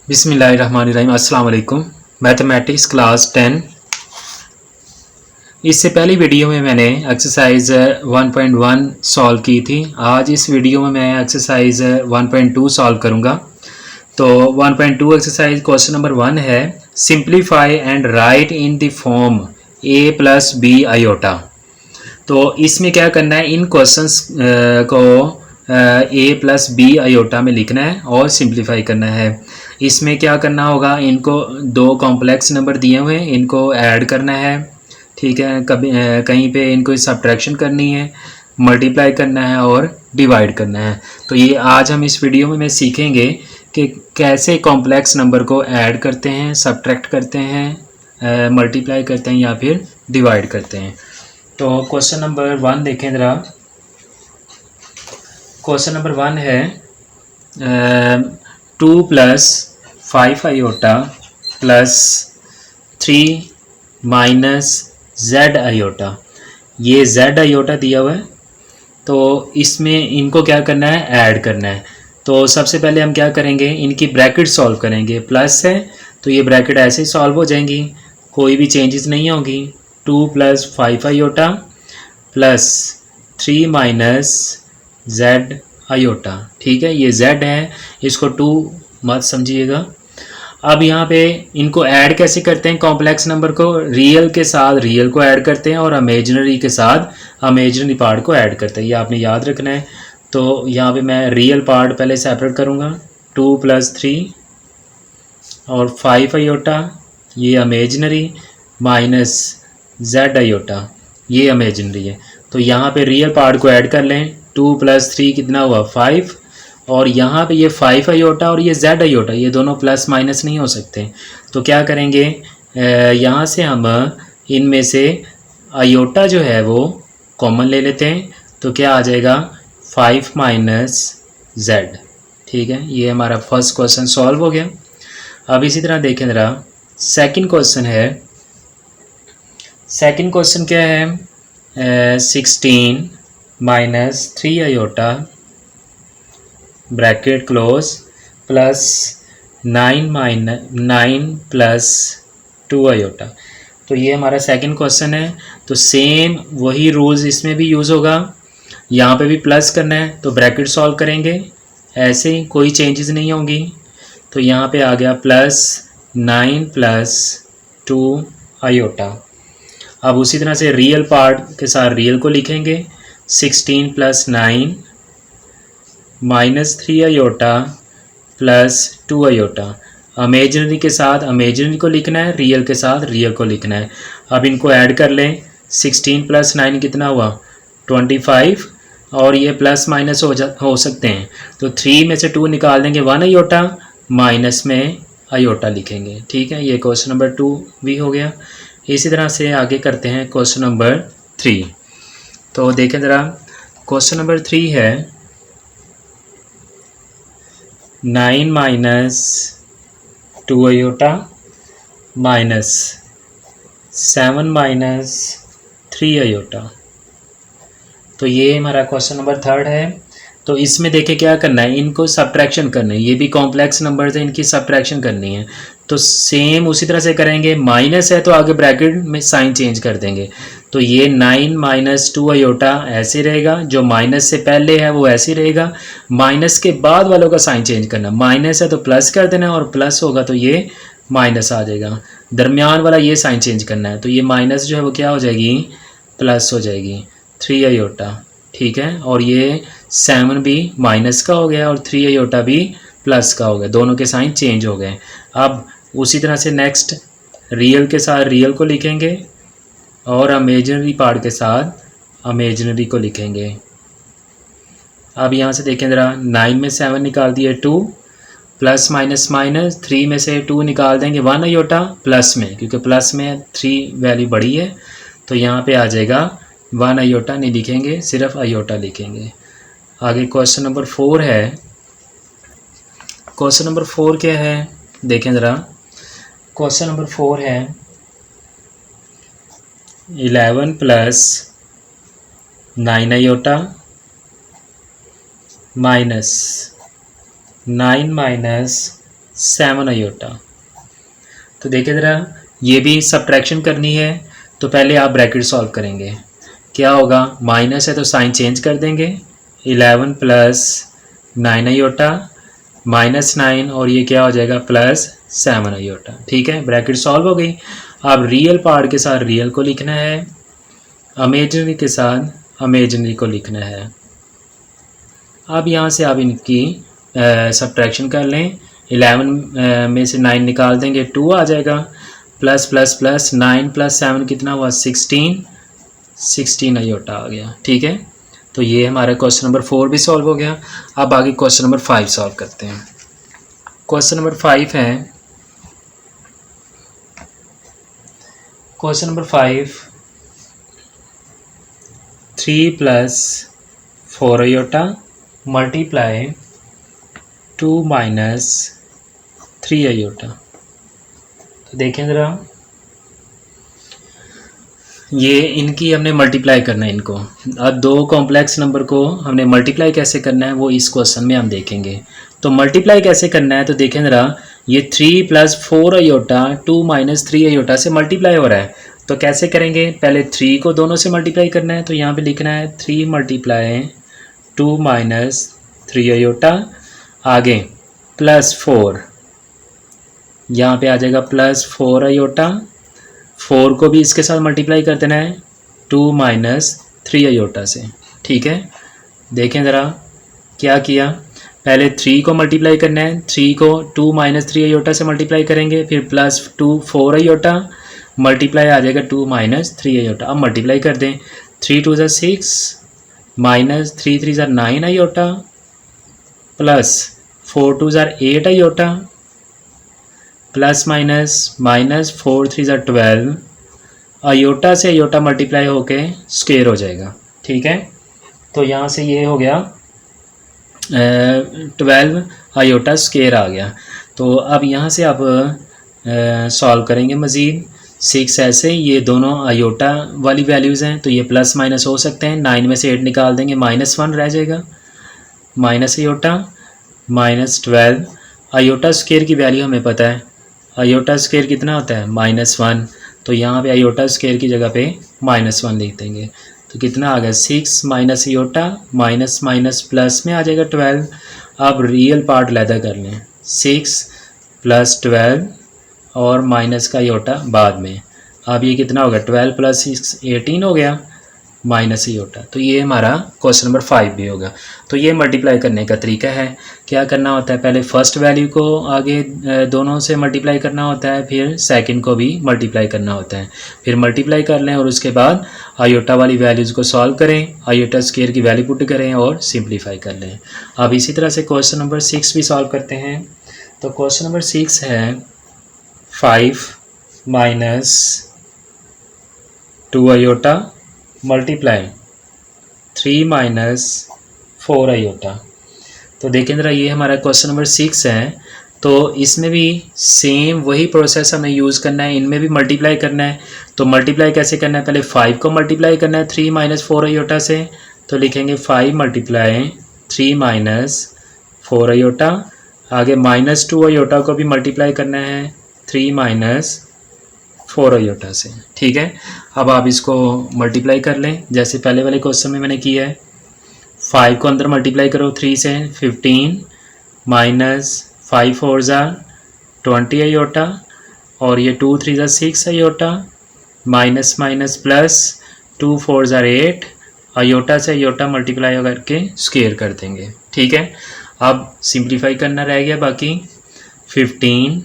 बिस्मिल्लाहिर्रहमानिर्रहीम। अस्सलाम वालेकुम। Mathematics class 10। इससे पहली वीडियो में मैंने एक्सरसाइज 1.1 सॉल्व की थी। आज इस वीडियो में मैं एक्सरसाइज 1.2 सॉल्व करूँगा। तो 1.2 एक्सरसाइज क्वेश्चन नंबर 1 है, simplify and write in the form a plus b iota. तो इसमें क्या करना है, इन क्वेश्चंस को ए प्लस बी आयोटा में लिखना है और सिंप्लीफाई करना है। इसमें क्या करना होगा, इनको दो कॉम्प्लेक्स नंबर दिए हुए हैं, इनको ऐड करना है। ठीक है, कभी कहीं पे इनको सब्ट्रैक्शन करनी है, मल्टीप्लाई करना है और डिवाइड करना है। तो ये आज हम इस वीडियो में सीखेंगे कि कैसे कॉम्प्लेक्स नंबर को ऐड करते हैं, सब्ट्रैक्ट करते हैं, मल्टीप्लाई करते हैं या फिर डिवाइड करते हैं। तो क्वेश्चन नंबर 1 देखें ज़रा। क्वेश्चन नंबर 1 है 2 plus 5 iota plus 3 minus Z iota. ये जेड आयोटा दिया हुआ है, तो इसमें इनको क्या करना है, ऐड करना है। तो सबसे पहले हम क्या करेंगे, इनकी ब्रैकेट सॉल्व करेंगे। प्लस है तो ये ब्रैकेट ऐसे ही सॉल्व हो जाएंगी, कोई भी चेंजेस नहीं होगी। 2 plus 5 iota plus 3 minus Z iota. ठीक है, ये जेड है, इसको 2 मत समझिएगा। अब यहाँ पे इनको ऐड कैसे करते हैं, कॉम्प्लेक्स नंबर को रियल के साथ रियल को ऐड करते हैं और इमेजिनरी के साथ इमेजिनरी पार्ट को ऐड करते हैं, ये आपने याद रखना है। तो यहाँ पे मैं रियल पार्ट पहले सेपरेट करूँगा। 2 प्लस 3 और 5 आयोटा ये इमेजिनरी माइनस जेड आयोटा ये इमेजिनरी है। तो यहाँ पे रियल पार्ट को ऐड कर लें। 2 प्लस 3 कितना हुआ, 5। और यहाँ पे ये 5 आयोटा और ये जेड आयोटा, ये दोनों प्लस माइनस नहीं हो सकते। तो क्या करेंगे, यहाँ से हम इनमें से आयोटा जो है वो कॉमन ले लेते हैं। तो क्या आ जाएगा, 5 माइनस जेड। ठीक है, ये हमारा फर्स्ट क्वेश्चन सॉल्व हो गया। अब इसी तरह देखें ज़रा, सेकंड क्वेश्चन है। सेकंड क्वेश्चन क्या है, 16 minus 3 iota bracket close plus 9 plus 2 iota. तो ये हमारा सेकंड क्वेश्चन है। तो सेम वही रूल्स इसमें भी यूज़ होगा, यहाँ पे भी प्लस करना है तो ब्रैकेट सॉल्व करेंगे, ऐसे ही कोई चेंजेस नहीं होंगी। तो यहाँ पे आ गया प्लस 9 प्लस 2 आयोटा। अब उसी तरह से रियल पार्ट के साथ रियल को लिखेंगे। 16 plus 9 minus 3 iota plus 2 iota. Imaginary के साथ इमेजिनरी को लिखना है, रियल के साथ रियल को लिखना है। अब इनको ऐड कर लें। 16 प्लस 9 कितना हुआ, 25। और ये प्लस माइनस हो सकते हैं, तो 3 में से 2 निकाल देंगे, 1 आयोटा, माइनस में आयोटा लिखेंगे। ठीक है, ये क्वेश्चन नंबर 2 भी हो गया। इसी तरह से आगे करते हैं क्वेश्चन नंबर 3। तो देखें ज़रा, क्वेश्चन नंबर 3 है 9 minus 2 iota minus 7 minus 3 iota. तो ये हमारा क्वेश्चन नंबर 3 है। तो इसमें देखिए क्या करना है, इनको सब्ट्रैक्शन करना है, ये भी कॉम्प्लेक्स नंबर है, इनकी सब्ट्रैक्शन करनी है। तो सेम उसी तरह से करेंगे। माइनस है तो आगे ब्रैकेट में साइन चेंज कर देंगे। तो ये 9 माइनस 2 आयोटा ऐसे रहेगा, जो माइनस से पहले है वो ऐसे रहेगा। माइनस के बाद वालों का साइन चेंज करना, माइनस है तो प्लस कर देना और प्लस होगा तो ये माइनस आ जाएगा। दरमियान वाला ये साइन चेंज करना है, तो ये माइनस जो है वो क्या हो जाएगी, प्लस हो जाएगी, 3 आयोटा। ठीक है, और ये 7 भी माइनस का हो गया और 3 आयोटा भी प्लस का हो गया, दोनों के साइन चेंज हो गए। अब उसी तरह से नेक्स्ट रियल के साथ रियल को लिखेंगे और इमेजिनरी पार्ट के साथ इमेजिनरी को लिखेंगे। अब यहाँ से देखें ज़रा, 9 में 7 निकाल दिए 2, प्लस माइनस माइनस, 3 में से 2 निकाल देंगे, 1 आयोटा प्लस में, क्योंकि प्लस में 3 वैल्यू बड़ी है। तो यहाँ पे आ जाएगा 1 आयोटा नहीं लिखेंगे, सिर्फ आयोटा लिखेंगे। आगे क्वेश्चन नंबर 4 है। क्वेश्चन नंबर 4 क्या है, देखें ज़रा। क्वेश्चन नंबर 4 है 11 plus 9 iota minus 9 minus 7 iota. तो देखिए ज़रा, ये भी सब्ट्रैक्शन करनी है तो पहले आप ब्रैकेट सॉल्व करेंगे। क्या होगा, माइनस है तो साइन चेंज कर देंगे। 11 प्लस 9 आयोटा माइनस 9 और ये क्या हो जाएगा प्लस 7 आयोटा। ठीक है, ब्रैकेट सॉल्व हो गई। अब रियल पार्ट के साथ रियल को लिखना है, इमेजिनरी के साथ इमेजिनरी को लिखना है। अब यहाँ से आप इनकी सब्ट्रैक्शन कर लें। 11 में से 9 निकाल देंगे, 2 आ जाएगा। प्लस प्लस प्लस 9 प्लस 7 कितना हुआ 16 आयोटा आ गया। ठीक है, तो ये हमारा क्वेश्चन नंबर 4 भी सॉल्व हो गया। अब आगे क्वेश्चन नंबर 5 सॉल्व करते हैं। क्वेश्चन नंबर 5 है, question number 5 3 plus 4 iota multiply 2 minus 3 iota. तो देखें ज़रा, ये इनकी हमने मल्टीप्लाई करना है इनको। अब दो कॉम्प्लेक्स नंबर को हमने मल्टीप्लाई कैसे करना है वो इस क्वेश्चन में हम देखेंगे। तो मल्टीप्लाई कैसे करना है, तो देखें ज़रा, ये 3 प्लस 4 आयोटा 2 माइनस 3 आयोटा से मल्टीप्लाई हो रहा है। तो कैसे करेंगे, पहले 3 को दोनों से मल्टीप्लाई करना है। तो यहाँ पे लिखना है 3 मल्टीप्लाई 2 माइनस 3 आयोटा, आगे प्लस 4, यहाँ पे आ जाएगा प्लस 4 आयोटा। 4 को भी इसके साथ मल्टीप्लाई कर देना है 2 माइनस 3 आयोटा से। ठीक है, देखें ज़रा क्या किया, पहले 3 को मल्टीप्लाई करना है, 3 को 2 माइनस 3 आयोटा से मल्टीप्लाई करेंगे, फिर प्लस 2 4 आयोटा मल्टीप्लाई आ जाएगा 2 माइनस 3 आयोटा। अब मल्टीप्लाई कर दें, 3 2 ज़ा 6 माइनस 3 3 ज़ा 9 आयोटा प्लस 4 2 ज़ा 8 आयोटा प्लस माइनस माइनस 4 3 ज़ा 12 आयोटा से आयोटा मल्टीप्लाई होके स्क्वायर हो जाएगा। ठीक है, तो यहाँ से ये हो गया 12 आयोटा स्क्वायर आ गया। तो अब यहाँ से आप सॉल्व करेंगे मज़ीद। 6 ऐसे, ये दोनों आयोटा वाली वैल्यूज़ हैं तो ये प्लस माइनस हो सकते हैं। 9 में से 8 निकाल देंगे, -1 रह जाएगा, minus iota minus 12 iota square की वैल्यू हमें पता है, आयोटा स्क्वायर कितना होता है -1। तो यहाँ पे आयोटा स्क्वायर की जगह पे -1 लिख देंगे। तो कितना आ गया 6 minus iota minus minus plus में आ जाएगा 12। अब रियल पार्ट लैदा कर लें, 6 प्लस 12 और माइनस का आयोटा बाद में। अब ये कितना होगा 12 प्लस 6 18 हो गया माइनस आयोटा। तो ये हमारा क्वेश्चन नंबर 5 भी होगा। तो ये मल्टीप्लाई करने का तरीका है। क्या करना होता है, पहले फर्स्ट वैल्यू को आगे दोनों से मल्टीप्लाई करना होता है, फिर सेकंड को भी मल्टीप्लाई करना होता है, फिर मल्टीप्लाई कर लें और उसके बाद आयोटा वाली वैल्यूज़ को सॉल्व करें, आयोटा स्क्वायर की वैल्यू पुट करें और सिंप्लीफाई कर लें। अब इसी तरह से क्वेश्चन नंबर 6 भी सॉल्व करते हैं। तो क्वेश्चन नंबर 6 है 5 minus 2 iota multiply 3 minus 4 iota. तो देखें ज़रा, ये हमारा क्वेश्चन नंबर 6 है। तो इसमें भी सेम वही प्रोसेस हमें यूज़ करना है, इनमें भी मल्टीप्लाई करना है। तो मल्टीप्लाई कैसे करना है, पहले 5 को मल्टीप्लाई करना है 3 माइनस 4 आयोटा से। तो लिखेंगे 5 मल्टीप्लाई 3 माइनस 4 आयोटा, आगे -2 आयोटा को भी मल्टीप्लाई करना है 3 माइनस 4 आयोटा से। ठीक है, अब आप इसको मल्टीप्लाई कर लें जैसे पहले वाले क्वेश्चन में मैंने किया है। 5 को अंदर मल्टीप्लाई करो 3 से, 15 माइनस 5 4 ज़ा 20 आयोटा और ये 2 3 ज़ा 6 आयोटा माइनस माइनस प्लस 2 4 ज़ा 8 आयोटा से आयोटा मल्टीप्लाई करके स्क्वायर कर देंगे। ठीक है, अब सिंप्लीफाई करना रह गया बाकी 15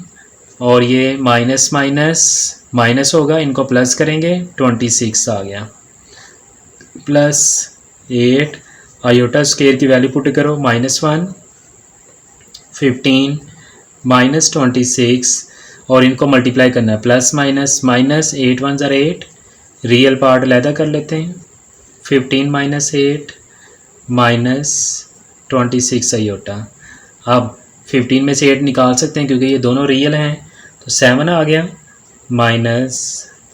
और ये माइनस माइनस माइनस होगा, इनको प्लस करेंगे 26 आ गया, प्लस 8 आयोटा स्क्वायर की वैल्यू पुट करो -1 15 माइनस 26 और इनको मल्टीप्लाई करना है प्लस माइनस माइनस 8 1 ज़रा 8, रियल पार्ट अलहदा कर लेते हैं 15 माइनस 8 माइनस 26 आयोटा। अब 15 में से 8 निकाल सकते हैं क्योंकि ये दोनों रियल हैं, तो 7 आ गया माइनस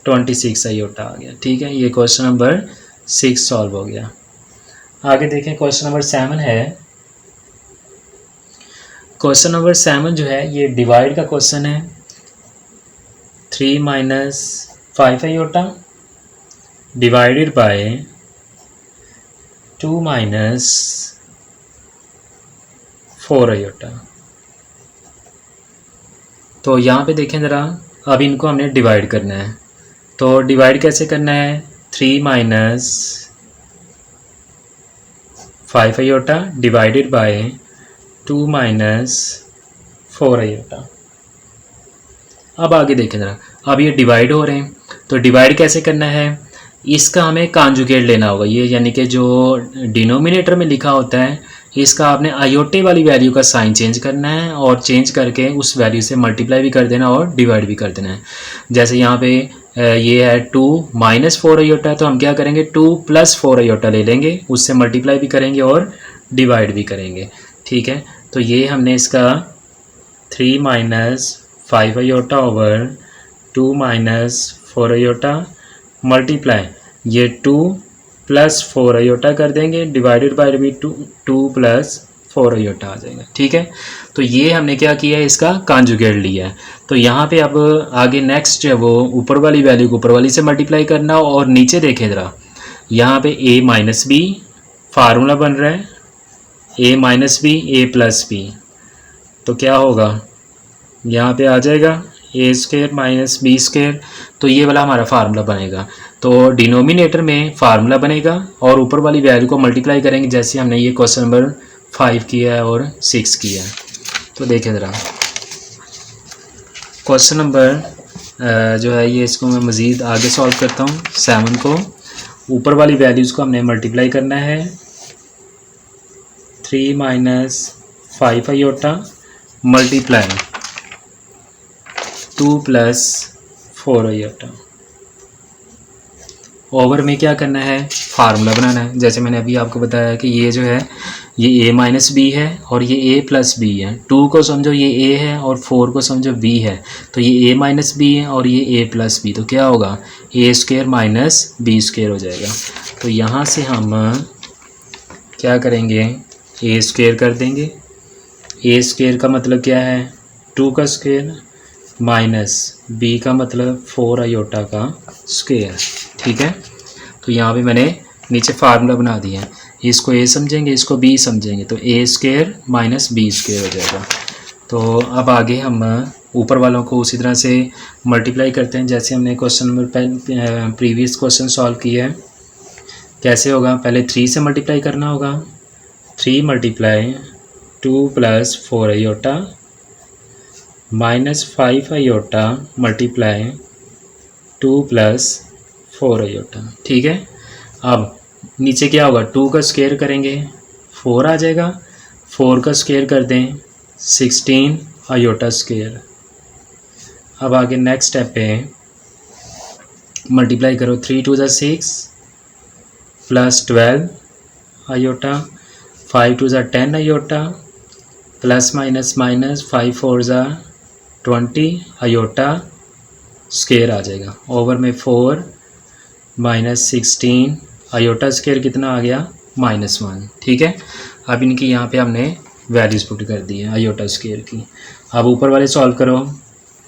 26 आयोटा आ गया। ठीक है, ये क्वेश्चन नंबर 6 सॉल्व हो गया। आगे देखें क्वेश्चन नंबर 7 है क्वेश्चन नंबर 7 जो है ये डिवाइड का क्वेश्चन है। 3 minus 5 iota divided by 2 minus 4 iota. तो यहाँ पे देखें ज़रा, अब इनको हमने डिवाइड करना है। तो डिवाइड कैसे करना है? 3 minus 5 iota divided by 2 minus 4 iota. अब आगे देखें ज़रा, अब ये डिवाइड हो रहे हैं, तो डिवाइड कैसे करना है? इसका हमें कॉन्जुगेट लेना होगा। ये यानी कि जो डिनोमिनेटर में लिखा होता है, इसका आपने आयोटे वाली वैल्यू का साइन चेंज करना है और चेंज करके उस वैल्यू से मल्टीप्लाई भी कर देना और डिवाइड भी कर देना है। जैसे यहाँ पे ये है 2 माइनस 4 आयोटा, तो हम क्या करेंगे? 2 प्लस 4 आयोटा ले लेंगे, उससे मल्टीप्लाई भी करेंगे और डिवाइड भी करेंगे। ठीक है, तो ये हमने इसका 3 minus 5 iota over 2 minus 4 iota multiply ये 2 प्लस 4 आयोटा कर देंगे, डिवाइडेड बाय भी 2 प्लस 4 आयोटा आ जाएगा। ठीक है, तो ये हमने क्या किया है? इसका कॉन्जुगेट लिया है। तो यहाँ पे अब आगे नेक्स्ट है वो ऊपर वाली वैल्यू को ऊपर वाली से मल्टीप्लाई करना। और नीचे देखें ज़रा, यहाँ पे a माइनस बी फार्मूला बन रहा है, a minus b a plus b. तो क्या होगा? यहाँ पे आ जाएगा a square minus b square. तो ये वाला हमारा फार्मूला बनेगा। तो डिनोमिनेटर में फार्मूला बनेगा और ऊपर वाली वैल्यू को मल्टीप्लाई करेंगे, जैसे हमने ये क्वेश्चन नंबर 5 किया है और 6 किया है। तो देखें ज़रा, क्वेश्चन नंबर जो है ये, इसको मैं मज़ीद आगे सॉल्व करता हूँ। 7 को ऊपर वाली वैल्यूज़ को हमने मल्टीप्लाई करना है। 3 minus 5 iota multiply 2 plus 4 iota over में क्या करना है? फार्मूला बनाना है। जैसे मैंने अभी आपको बताया कि ये जो है ये a माइनस बी है और ये a प्लस बी है। 2 को समझो ये a है और 4 को समझो b है। तो ये a माइनस बी है और ये a प्लस बी। तो क्या होगा? a square minus b square हो जाएगा। तो यहाँ से हम क्या करेंगे? a स्क्वायर कर देंगे। a स्क्वायर का मतलब क्या है? 2 का स्क्वायर माइनस b का मतलब 4 आयोटा का स्क्वायर। ठीक है, तो यहाँ पे मैंने नीचे फार्मूला बना दिया है। इसको a समझेंगे, इसको b समझेंगे, तो a square minus b square हो जाएगा। तो अब आगे हम ऊपर वालों को उसी तरह से मल्टीप्लाई करते हैं जैसे हमने question number previous question solve किया है। कैसे होगा? पहले 3 से मल्टीप्लाई करना होगा। 3 multiply 2 plus 4 iota minus 5 iota multiply 2 plus 4 iota. ठीक है, अब नीचे क्या होगा? 2 का स्क्वायर करेंगे 4 आ जाएगा, 4 का स्क्वायर कर दें 16 आयोटा स्क्वायर। अब आगे नेक्स्ट स्टेप पे मल्टीप्लाई करो। 3 2 ज़ा 6 प्लस 12 आयोटा, 5 2 ज़ा 10 आयोटा प्लस माइनस माइनस 5 4 ज़ा 20 आयोटा स्क्वायर आ जाएगा। ओवर में 4 माइनस 16 आयोटा स्क्वायर कितना आ गया? -1। ठीक है, अब इनकी यहाँ पे हमने वैल्यूज़ पुट कर दी है आयोटा स्क्वायर की। अब ऊपर वाले सॉल्व करो।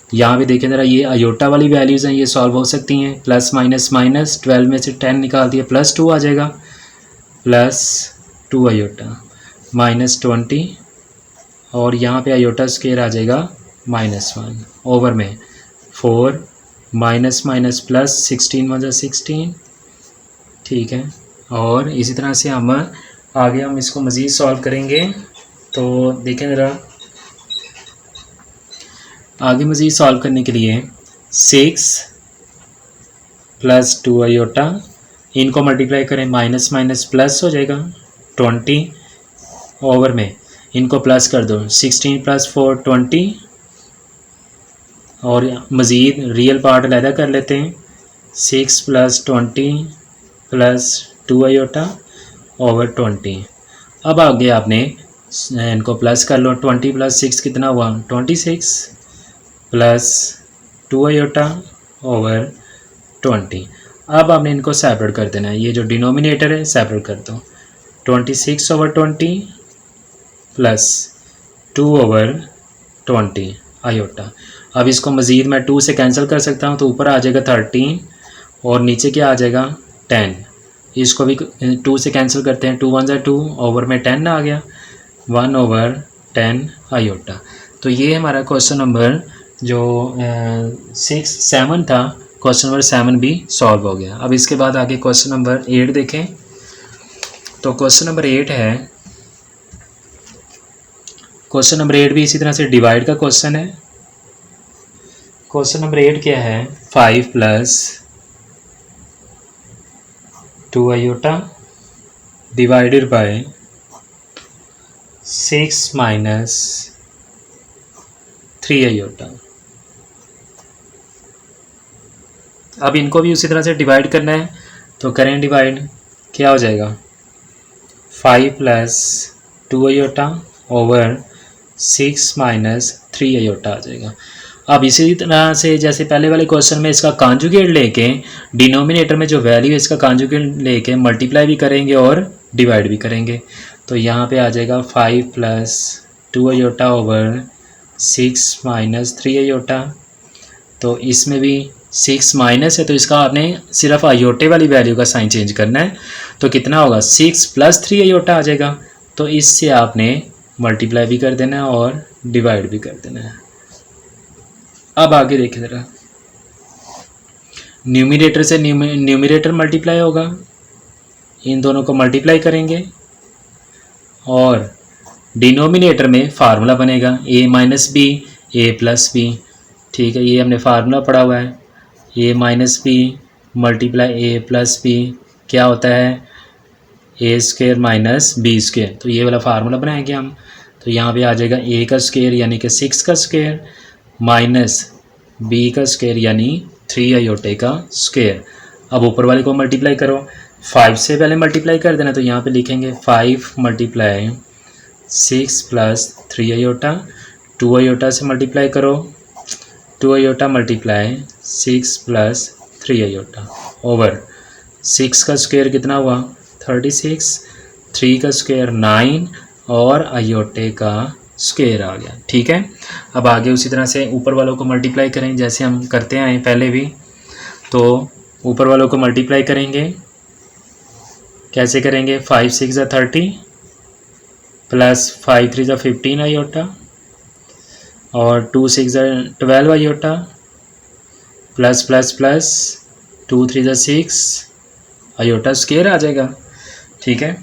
यहाँ पे देखें ज़रा, ये आयोटा वाली वैल्यूज़ हैं, ये सॉल्व हो सकती हैं। प्लस माइनस माइनस 12 में से 10 निकाल दिया, +2 आ जाएगा। +2 आयोटा माइनस 20 और यहाँ पे आयोटा स्क्वायर आ जाएगा -1। ओवर में 4 माइनस माइनस प्लस 16 1 16। ठीक है, और इसी तरह से हम आगे इसको मज़ीद सॉल्व करेंगे। तो देखें ज़रा, आगे मज़ीद सॉल्व करने के लिए 6 + 2 आयोटा, इनको मल्टीप्लाई करें, माइनस माइनस प्लस हो जाएगा 20। ओवर में इनको प्लस कर दो, 16 + 4 20 और मज़ीद रियल पार्ट अलहदा कर लेते हैं। 6 + 20 + 2 आयोटा ओवर 20। अब आगे आपने इनको प्लस कर लो। 20 + 6 कितना हुआ? 26 + 2 आयोटा ओवर 20। अब आपने इनको सेपरेट कर देना है। ये जो डिनोमिनेटर है सेपरेट कर दो। 26 ओवर 20 + 2/20 आयोटा। अब इसको मज़ीद मैं 2 से कैंसिल कर सकता हूँ, तो ऊपर आ जाएगा 13 और नीचे क्या आ जाएगा 10। इसको भी 2 से कैंसिल करते हैं, 2 1 2 ओवर में 10 आ गया, 1/10 आयोटा। तो ये हमारा क्वेश्चन नंबर जो 7 था, क्वेश्चन नंबर 7 भी सॉल्व हो गया। अब इसके बाद आगे क्वेश्चन नंबर 8 देखें। तो क्वेश्चन नंबर 8 है, क्वेश्चन नंबर 8 भी इसी तरह से डिवाइड का क्वेश्चन है। क्वेश्चन नंबर 8 क्या है, 5 + 2 आयोटा डिवाइडेड बाय 6 - 3 आयोटा। अब इनको भी उसी तरह से डिवाइड करना है, तो करें डिवाइड। क्या हो जाएगा, 5 + 2 आयोटा ओवर 6 - 3 आयोटा आ जाएगा। अब इसी तरह से जैसे पहले वाले क्वेश्चन में इसका कॉन्जुगेट लेके डिनोमिनेटर में जो वैल्यू है इसका कॉन्जुगेट लेके मल्टीप्लाई भी करेंगे और डिवाइड भी करेंगे। तो यहाँ पे आ जाएगा 5 + 2 आयोटा ओवर 6 - 3 आयोटा। तो इसमें भी 6 माइनस है, तो इसका आपने सिर्फ आयोटे वाली वैल्यू का साइन चेंज करना है। तो कितना होगा, 6 + 3 आयोटा आ जाएगा। तो इससे आपने मल्टीप्लाई भी कर देना है और डिवाइड भी कर देना है। अब आगे देखें ज़रा, न्यूमिनेटर से न्यूमिनेटर मल्टीप्लाई होगा, इन दोनों को मल्टीप्लाई करेंगे और डिनोमिनेटर में फार्मूला बनेगा a - b a + b। ठीक है, ये हमने फार्मूला पढ़ा हुआ है, a - b multiply a + b क्या होता है, a² - b²। तो ये वाला फार्मूला बनाएंगे हम। तो यहाँ पे आ जाएगा a का स्क्वायर यानी कि 6 का स्क्वायर माइनस b का स्क्वायर यानी 3 आयोटे का स्क्वायर। अब ऊपर वाले को मल्टीप्लाई करो, 5 से पहले मल्टीप्लाई कर देना। तो यहाँ पे लिखेंगे 5 × 6 + 3 आयोटा, 2 आयोटा से मल्टीप्लाई करो, 2 आयोटा मल्टीप्लाई 6 + 3 आयोटा ओवर 6 का स्क्वायर कितना हुआ 36, 3 का स्क्वायर 9 और आयोटे का स्क्वायर आ गया। ठीक है, अब आगे उसी तरह से ऊपर वालों को मल्टीप्लाई करें जैसे हम करते आए पहले भी। तो ऊपर वालों को मल्टीप्लाई करेंगे, कैसे करेंगे, 5 × 6 = 30 प्लस 5 × 3 = 15 आयोटा और 2 × 6 = 12 iota plus plus plus 2 × 3 = 6 iota square आ जाएगा। ठीक है,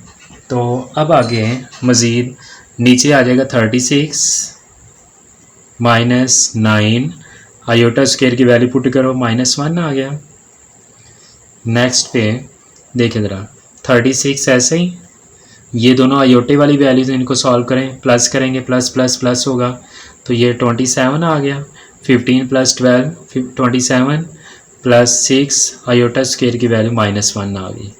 तो अब आगे मज़ीद नीचे आ जाएगा 36 - 9 आयोटा स्क्वायर की वैल्यू पुट करो, -1 आ गया। नेक्स्ट पे देखें ज़रा, 36 ऐसे ही, ये दोनों आयोटे वाली वैल्यूज इनको सॉल्व करें, प्लस करेंगे, प्लस प्लस प्लस होगा तो ये 27 आ गया। 15 + 12 27 प्लस 6 आयोटा स्क्वायर की वैल्यू -1 आ गई।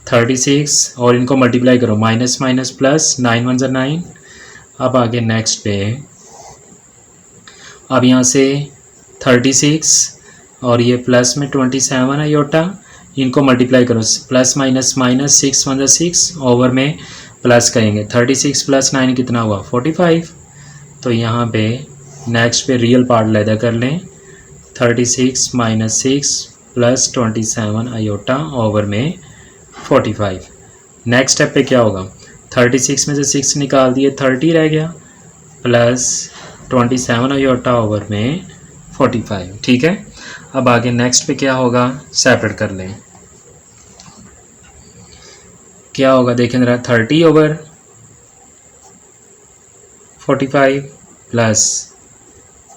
36 और इनको मल्टीप्लाई करो, माइनस माइनस प्लस, 9 × 1 = 9। अब आगे नेक्स्ट पे, अब यहाँ से 36 और ये प्लस में 27 आयोटा, इनको मल्टीप्लाई करो, प्लस माइनस माइनस, 6 × 1 = 6 ओवर में प्लस करेंगे, 36 + 9 कितना हुआ 45। तो यहाँ पे नेक्स्ट पे रियल पार्ट लैदा कर लें, 36 - 6 प्लस 27 आयोटा ओवर में 45। नेक्स्ट स्टेप पे क्या होगा, 36 में से 6 निकाल दिए, 30 रह गया प्लस 27 आयोटा ओवर में 45। ठीक है, अब आगे नेक्स्ट पे क्या होगा, सेपरेट कर लें। क्या होगा देखें ज़रा, 30 ओवर 45 प्लस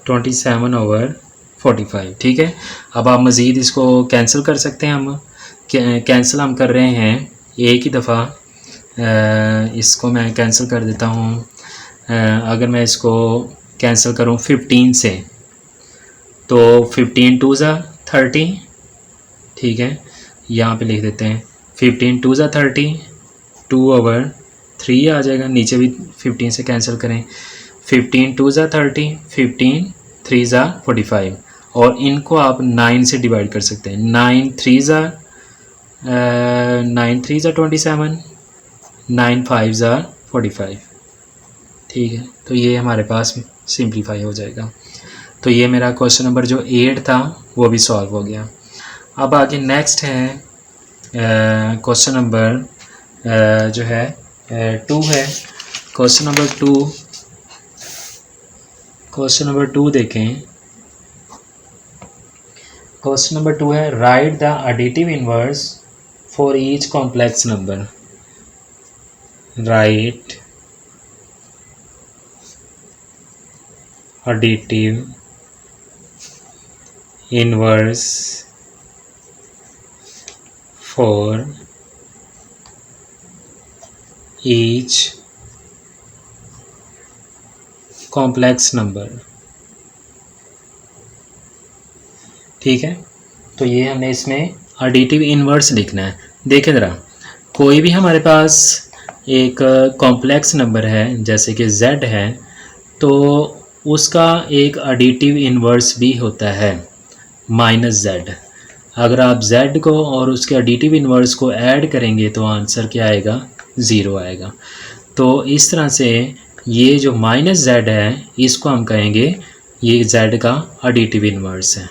27 ओवर 45। ठीक है, अब आप मज़ीद इसको कैंसिल कर सकते हैं। हम कैंसिल हम कर रहे हैं एक ही दफ़ा, इसको मैं कैंसिल कर देता हूँ। अगर मैं इसको कैंसिल करूँ 15 से, तो 15 × 2 = 30। ठीक है, यहाँ पे लिख देते हैं 15 × 2 = 30, 2/3 आ जाएगा। नीचे भी 15 से कैंसिल करें, 15 × 2 = 30, 15 × 3 = 45 और इनको आप 9 से डिवाइड कर सकते हैं। 9 × 3 = 27, 9 × 5 = 45। ठीक है, तो ये हमारे पास सिंप्लीफाई हो जाएगा। तो ये मेरा क्वेश्चन नंबर जो 8 था वो भी सॉल्व हो गया। अब आगे नेक्स्ट है क्वेश्चन नंबर जो है 2 है। क्वेश्चन नंबर 2 देखें। क्वेश्चन नंबर 2 है right the additive inverse for each complex number. Right additive inverse for each complex number। ठीक है, तो ये हमने इसमें एडिटिव इनवर्स लिखना है। देखें ज़रा, कोई भी हमारे पास एक कॉम्प्लेक्स नंबर है जैसे कि z है, तो उसका एक एडिटिव इन्वर्स भी होता है -z। अगर आप z को और उसके एडिटिव इन्वर्स को ऐड करेंगे तो आंसर क्या आएगा, 0 आएगा। तो इस तरह से ये जो -z है इसको हम कहेंगे ये z का एडिटिव इन्वर्स है।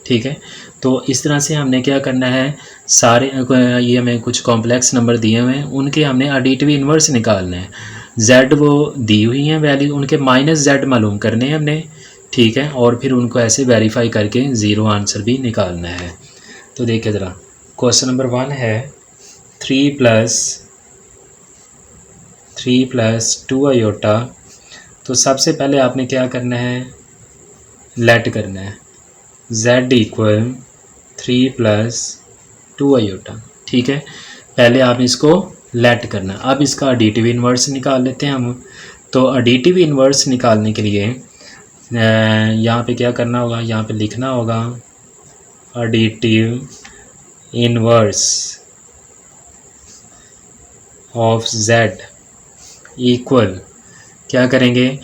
ठीक है, तो इस तरह से हमने क्या करना है, सारे ये हमें कुछ कॉम्प्लेक्स नंबर दिए हुए हैं, उनके हमने एडिटिव इन्वर्स निकालने हैं। z वो दी हुई हैं वैल्यू, उनके -z मालूम करने हैं हमने। ठीक है, और फिर उनको ऐसे वेरीफाई करके 0 आंसर भी निकालना है। तो देखिए ज़रा, क्वेश्चन नंबर 1 है 3 + 2 आयोटा। तो सबसे पहले आपने क्या करना है, लेट करना है z = 3 + 2 आयोटा। ठीक है, पहले आप इसको लेट करना। अब इसका एडिटिव इन्वर्स निकाल लेते हैं हम। तो एडिटिव इन्वर्स निकालने के लिए यहाँ पे क्या करना होगा, यहाँ पे लिखना होगा additive inverse of z equal, क्या करेंगे,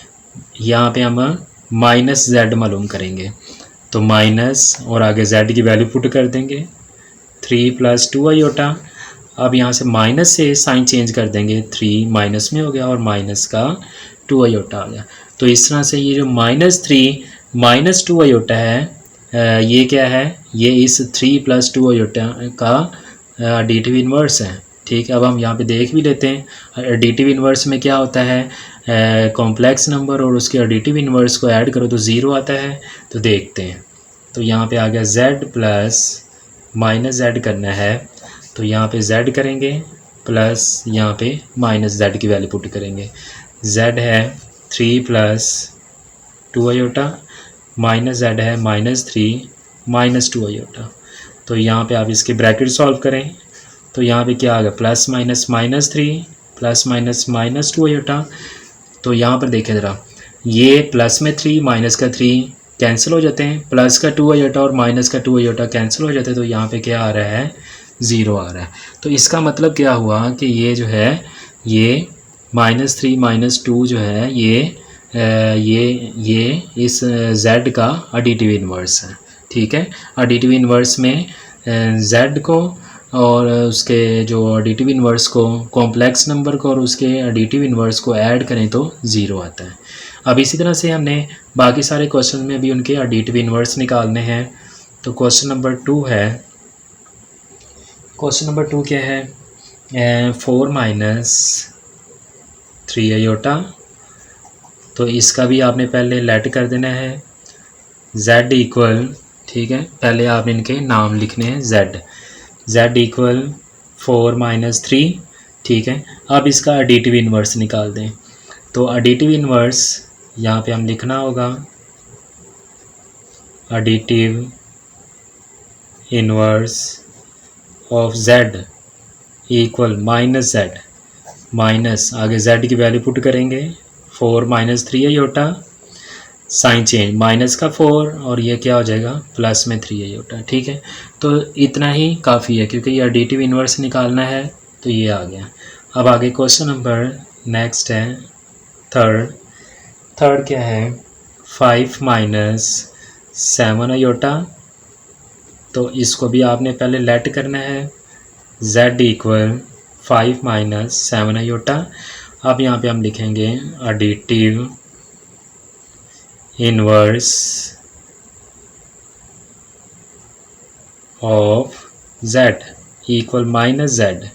यहाँ पे हम -z मालूम करेंगे। तो माइनस और आगे z की वैल्यू पुट कर देंगे 3 + 2 आयोटा। अब यहाँ से माइनस से साइन चेंज कर देंगे, 3 माइनस में हो गया और माइनस का 2 आयोटा आ गया। तो इस तरह से ये जो -3 - 2 आयोटा है, ये क्या है, ये इस 3 + 2 आयोटा का एडिटिव इन्वर्स है। ठीक है, अब हम यहाँ पे देख भी लेते हैं एडिटिव इन्वर्स में क्या होता है, कॉम्प्लेक्स नंबर और उसके एडिटिव इन्वर्स को ऐड करो तो 0 आता है। तो देखते हैं, तो यहाँ पे आ गया z प्लस -z करना है, तो यहाँ पे z करेंगे प्लस यहाँ पे -z की वैल्यू पुट करेंगे। z है 3 + 2 आयोटा, -z है -3 - 2 आयोटा। तो यहाँ पे आप इसके ब्रैकेट सॉल्व करें, तो यहाँ पे क्या आ गया, +- -3 + -2 आयोटा। तो यहाँ पर देखें ज़रा, ये प्लस में 3 माइनस का 3 कैंसिल हो जाते हैं, प्लस का 2 आयोटा और माइनस का 2 आयोटा कैंसिल हो जाते हैं। तो यहाँ पे क्या आ रहा है, 0 आ रहा है। तो इसका मतलब क्या हुआ कि ये जो है, ये -3 - 2 जो है, ये इस z का एडिटिव इन्वर्स है। ठीक है, एडिटिव इन्वर्स में z को और उसके जो एडिटिव इन्वर्स को, कॉम्प्लेक्स नंबर को और उसके एडिटिव इन्वर्स को ऐड करें तो 0 आता है। अब इसी तरह से हमने बाकी सारे क्वेश्चन में भी उनके एडिटिव इन्वर्स निकालने हैं। तो क्वेश्चन नंबर 2 है, क्वेश्चन नंबर 2 क्या है, 4 - 3 आयोटा। तो इसका भी आपने पहले लेट कर देना है z इक्वल, ठीक है, पहले आपने इनके नाम लिखने हैं z इक्वल 4 - 3। ठीक है, अब इसका एडिटिव इन्वर्स निकाल दें। तो एडिटिव इन्वर्स यहाँ पे हम लिखना होगा additive inverse of z equal -z, minus आगे z की वैल्यू पुट करेंगे 4 - 3 आयोटा, साइन चेंज, माइनस का 4 और ये क्या हो जाएगा, प्लस में 3 आयोटा। ठीक है, तो इतना ही काफ़ी है क्योंकि ये एडिटिव इन्वर्स निकालना है। तो ये आ गया। अब आगे क्वेश्चन नंबर नेक्स्ट है थर्ड क्या है, 5 - 7 आयोटा। तो इसको भी आपने पहले लेट करना है z इक्वल 5 - 7 आयोटा, अब यहाँ पे हम लिखेंगे additive inverse of z equal minus z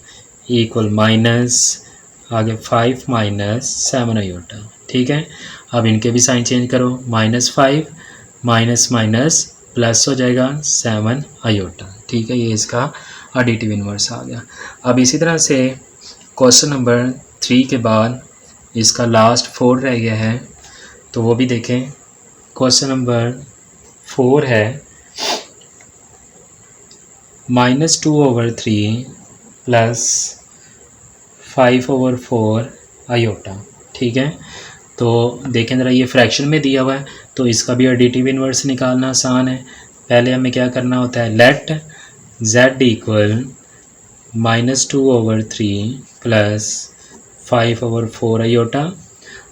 equal minus आगे 5 माइनस 7 आयोटा। ठीक है, अब इनके भी साइन चेंज करो, -5 माइनस माइनस प्लस हो जाएगा 7 आयोटा। ठीक है, ये इसका एडिटिव इनवर्स आ गया। अब इसी तरह से क्वेश्चन नंबर 3 के बाद इसका लास्ट 4 रह गया है, तो वो भी देखें। क्वेश्चन नंबर 4 है -2/3 प्लस 5/4 आयोटा। ठीक है, तो देखें ज़रा, ये फ्रैक्शन में दिया हुआ है तो इसका भी एडिटिव इनवर्स निकालना आसान है। पहले हमें क्या करना होता है, let z equal -2/3 plus 5/4 iota.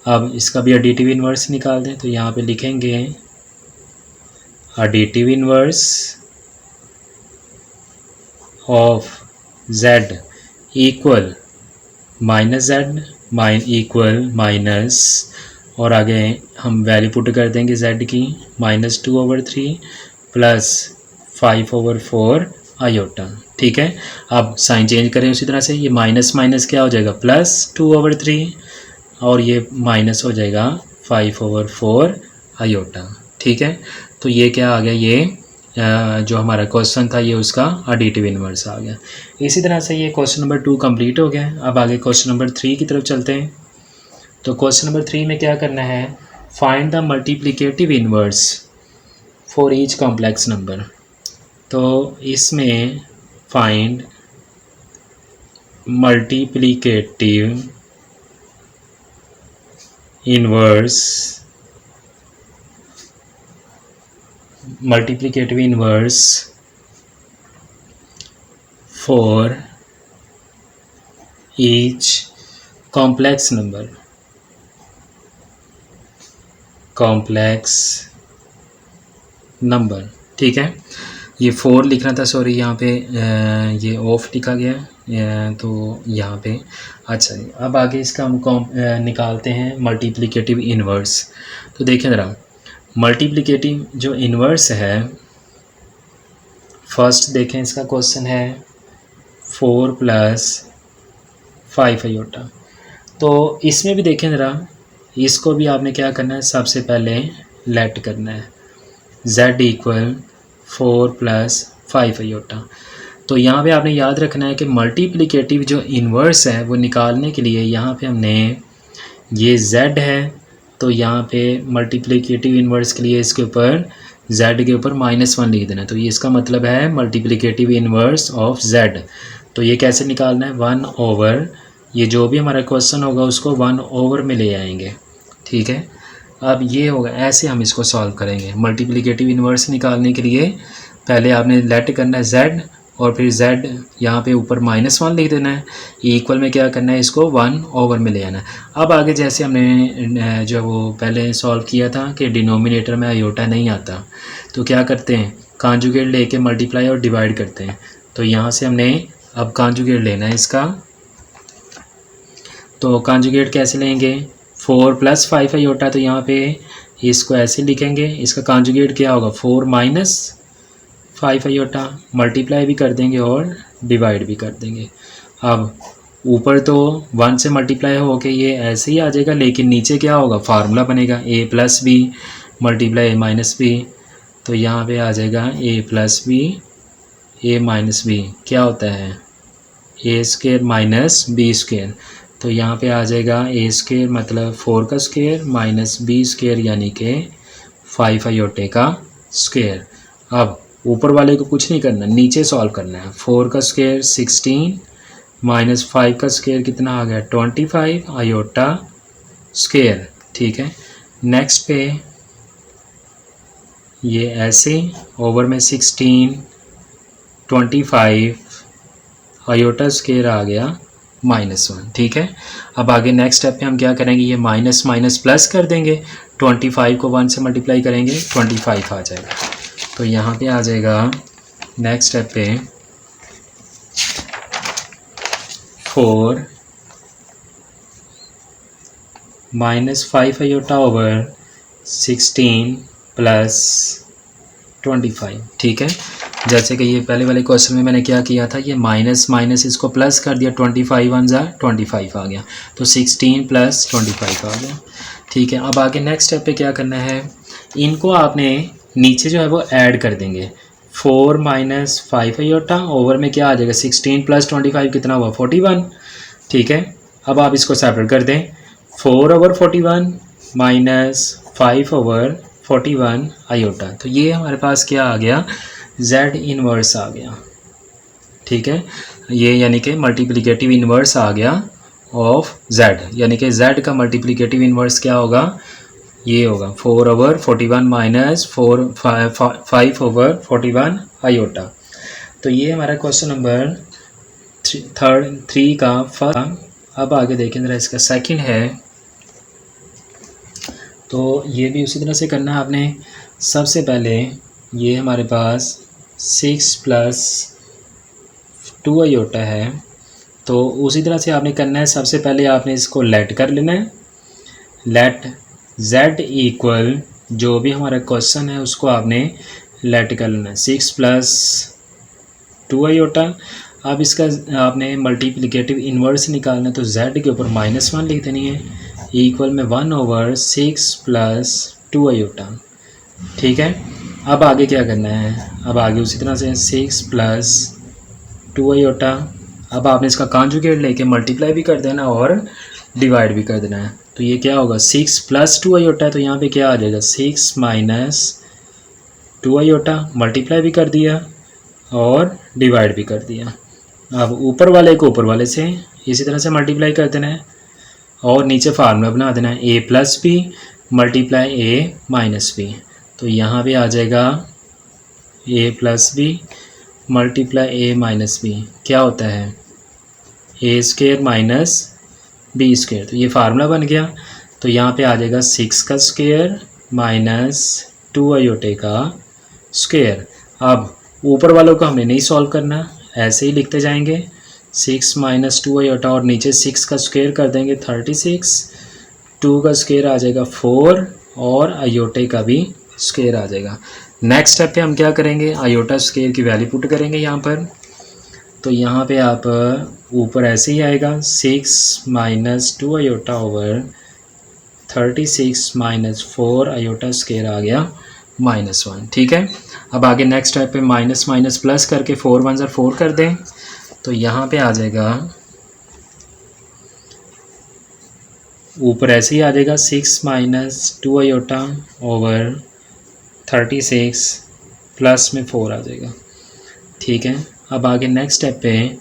अब इसका भी एडिटिव इनवर्स निकाल दें, तो यहाँ पे लिखेंगे additive inverse of z equal minus z equal minus, और आगे हम वैल्यू पुट कर देंगे z की -2/3 प्लस 5/4 आयोटा। ठीक है, अब साइन चेंज करें उसी तरह से, ये माइनस माइनस क्या हो जाएगा +2/3 और ये माइनस हो जाएगा 5/4 आयोटा। ठीक है, तो ये क्या आ गया, ये जो हमारा क्वेश्चन था ये उसका एडिटिव इनवर्स आ गया। इसी तरह से ये क्वेश्चन नंबर 2 कंप्लीट हो गया। अब आगे क्वेश्चन नंबर 3 की तरफ चलते हैं। तो क्वेश्चन नंबर 3 में क्या करना है, find the multiplicative inverse for each complex number. तो इसमें find multiplicative inverse for each complex number ठीक है, ये 4 लिखना था, सॉरी यहाँ पे ये ऑफ लिखा गया तो यहाँ पे। अच्छा, अब आगे इसका हम निकालते हैं मल्टीप्लिकेटिव इनवर्स। तो देखें ज़रा, मल्टीप्लिकेटिव जो इनवर्स है, फर्स्ट देखें इसका क्वेश्चन है 4 + 5 आयोटा। तो इसमें भी देखें ज़रा, इसको भी आपने क्या करना है, सबसे पहले लेट करना है z इक्वल 4 + 5 आयोटा। तो यहाँ पे आपने याद रखना है कि मल्टीप्लिकेटिव जो इन्वर्स है वो निकालने के लिए यहाँ पे हमने ये z है, तो यहाँ पे मल्टीप्लिकेटिव इन्वर्स के लिए इसके ऊपर z के ऊपर -1 लिख देना। तो ये इसका मतलब है मल्टीप्लिकेटिव इन्वर्स ऑफ z। तो ये कैसे निकालना है, 1/, ये जो भी हमारा क्वेश्चन होगा उसको 1/, में ले आएंगे। ठीक है, अब ये होगा, ऐसे हम इसको सॉल्व करेंगे। मल्टीप्लिकेटिव इन्वर्स निकालने के लिए पहले आपने लेट करना है z, और फिर z यहाँ पे ऊपर -1 लिख देना है, इक्वल में क्या करना है, इसको 1/, में ले आना है। अब आगे जैसे हमने जो वो पहले सॉल्व किया था कि डिनोमिनेटर में आयोटा नहीं आता, तो क्या करते हैं, कॉन्जुगेट लेके मल्टीप्लाई और डिवाइड करते हैं। तो यहाँ से हमने अब कॉन्जुगेट लेना है इसका। तो कॉन्जुगेट कैसे लेंगे, 4 + 5 आयोटा, तो यहाँ पे इसको ऐसे लिखेंगे, इसका कॉन्जुगेट क्या होगा, 4 - 5 आयोटा, मल्टीप्लाई भी कर देंगे और डिवाइड भी कर देंगे। अब ऊपर तो 1 से मल्टीप्लाई हो के ये ऐसे ही आ जाएगा, लेकिन नीचे क्या होगा, फार्मूला बनेगा a + b multiply a - b। तो यहाँ पे आ जाएगा a + b a - b क्या होता है, a² - b²। तो यहाँ पे आ जाएगा a² मतलब 4 का स्क्वायर माइनस b² यानी कि 5 आयोटे का स्क्वायर। अब ऊपर वाले को कुछ नहीं करना, नीचे सॉल्व करना है। 4 का स्क्वायर 16 माइनस 5 का स्क्वायर कितना आ गया, 25 आयोटा स्क्वायर। ठीक है, नेक्स्ट पे ये ऐसे ओवर में 16 25 आयोटा स्क्वायर आ गया -1। ठीक है, अब आगे नेक्स्ट स्टेप पे हम क्या करेंगे, ये माइनस माइनस प्लस कर देंगे, 25 को 1 से मल्टीप्लाई करेंगे 25 आ जाएगा। तो यहाँ पे आ जाएगा नेक्स्ट स्टेप पे 4 -5 आयोटा ओवर 16 प्लस 25। ठीक है, जैसे कि ये पहले वाले क्वेश्चन में मैंने क्या किया था, ये माइनस माइनस इसको प्लस कर दिया, 25 वन ज़ा 25 आ गया, तो 16 प्लस 25 आ गया। ठीक है, अब आगे नेक्स्ट स्टेप पे क्या करना है, इनको आपने नीचे जो है वो ऐड कर देंगे। 4 - 5 आयोटा ओवर में क्या आ जाएगा, 16 प्लस 25 कितना हुआ, 41। ठीक है, अब आप इसको सेपरेट कर दें, 4 ओवर 41 माइनस 5 ओवर 41 आयोटा, तो ये हमारे पास क्या आ गया, z इनवर्स आ गया। ठीक है, ये यानी कि मल्टीप्लिकेटिव इनवर्स आ गया ऑफ z, यानी कि z का मल्टीप्लिकेटिव इनवर्स क्या होगा, ये होगा 4 ओवर 41 माइनस 5 ओवर 41 आयोटा। तो ये हमारा क्वेश्चन नंबर 3 का फर्स्ट। अब आगे देखें ज़रा, इसका सेकंड है, तो ये भी उसी तरह से करना है आपने। सबसे पहले ये हमारे पास 6 प्लस 2 आयोटा है, तो उसी तरह से आपने करना है। सबसे पहले आपने इसको लेट कर लेना है, लेट z इक्वल जो भी हमारा क्वेश्चन है उसको आपने लेट कर लेना है, 6 प्लस 2 आयोटा। अब इसका आपने मल्टीप्लिकेटिव इन्वर्स निकालना है, तो z के ऊपर -1 लिख देनी है, इक्वल में 1 ओवर 6 प्लस 2 आयोटा। ठीक है, अब आगे क्या करना है, अब आगे उसी तरह से 6 प्लस 2 आयोटा। अब आपने इसका कॉन्जुगेट लेके मल्टीप्लाई भी कर देना और डिवाइड भी कर देना है, तो ये क्या होगा, 6 प्लस 2 आयोटा है, तो यहाँ पे क्या आ जाएगा, 6 माइनस 2 आयोटा, मल्टीप्लाई भी कर दिया और डिवाइड भी कर दिया। अब ऊपर वाले को ऊपर वाले से इसी तरह से मल्टीप्लाई कर देना है और नीचे फार्मूला बना देना है, a plus b multiply a minus b, तो यहाँ पे आ जाएगा a plus b multiply a minus b, क्या होता है a square minus b square, तो ये फार्मूला बन गया। तो यहाँ पे आ जाएगा 6 का स्क्वायर माइनस 2 आयोटे का स्क्वायर। अब ऊपर वालों को हमने नहीं सॉल्व करना, ऐसे ही लिखते जाएंगे, 6 माइनस 2 आयोटा और नीचे 6 का स्क्वायर कर देंगे 36, 2 का स्क्वायर आ जाएगा 4 और आयोटे का भी स्क्वायर आ जाएगा। नेक्स्ट स्टेप पे हम क्या करेंगे, आयोटा स्क्वायर की वैल्यू पुट करेंगे यहाँ पर, तो यहाँ पे आप ऊपर ऐसे ही आएगा, 6 minus 2 iota over 36 minus 4 iota square आ गया -1। ठीक है, अब आगे नेक्स्ट स्टेप पे माइनस माइनस प्लस करके 4 1 ज़ा 4 कर दें, तो यहाँ पे आ जाएगा, ऊपर ऐसे ही आ जाएगा 6 माइनस 2 आयोटा ओवर 36 प्लस में 4 आ जाएगा। ठीक है, अब आगे नेक्स्ट स्टेप पे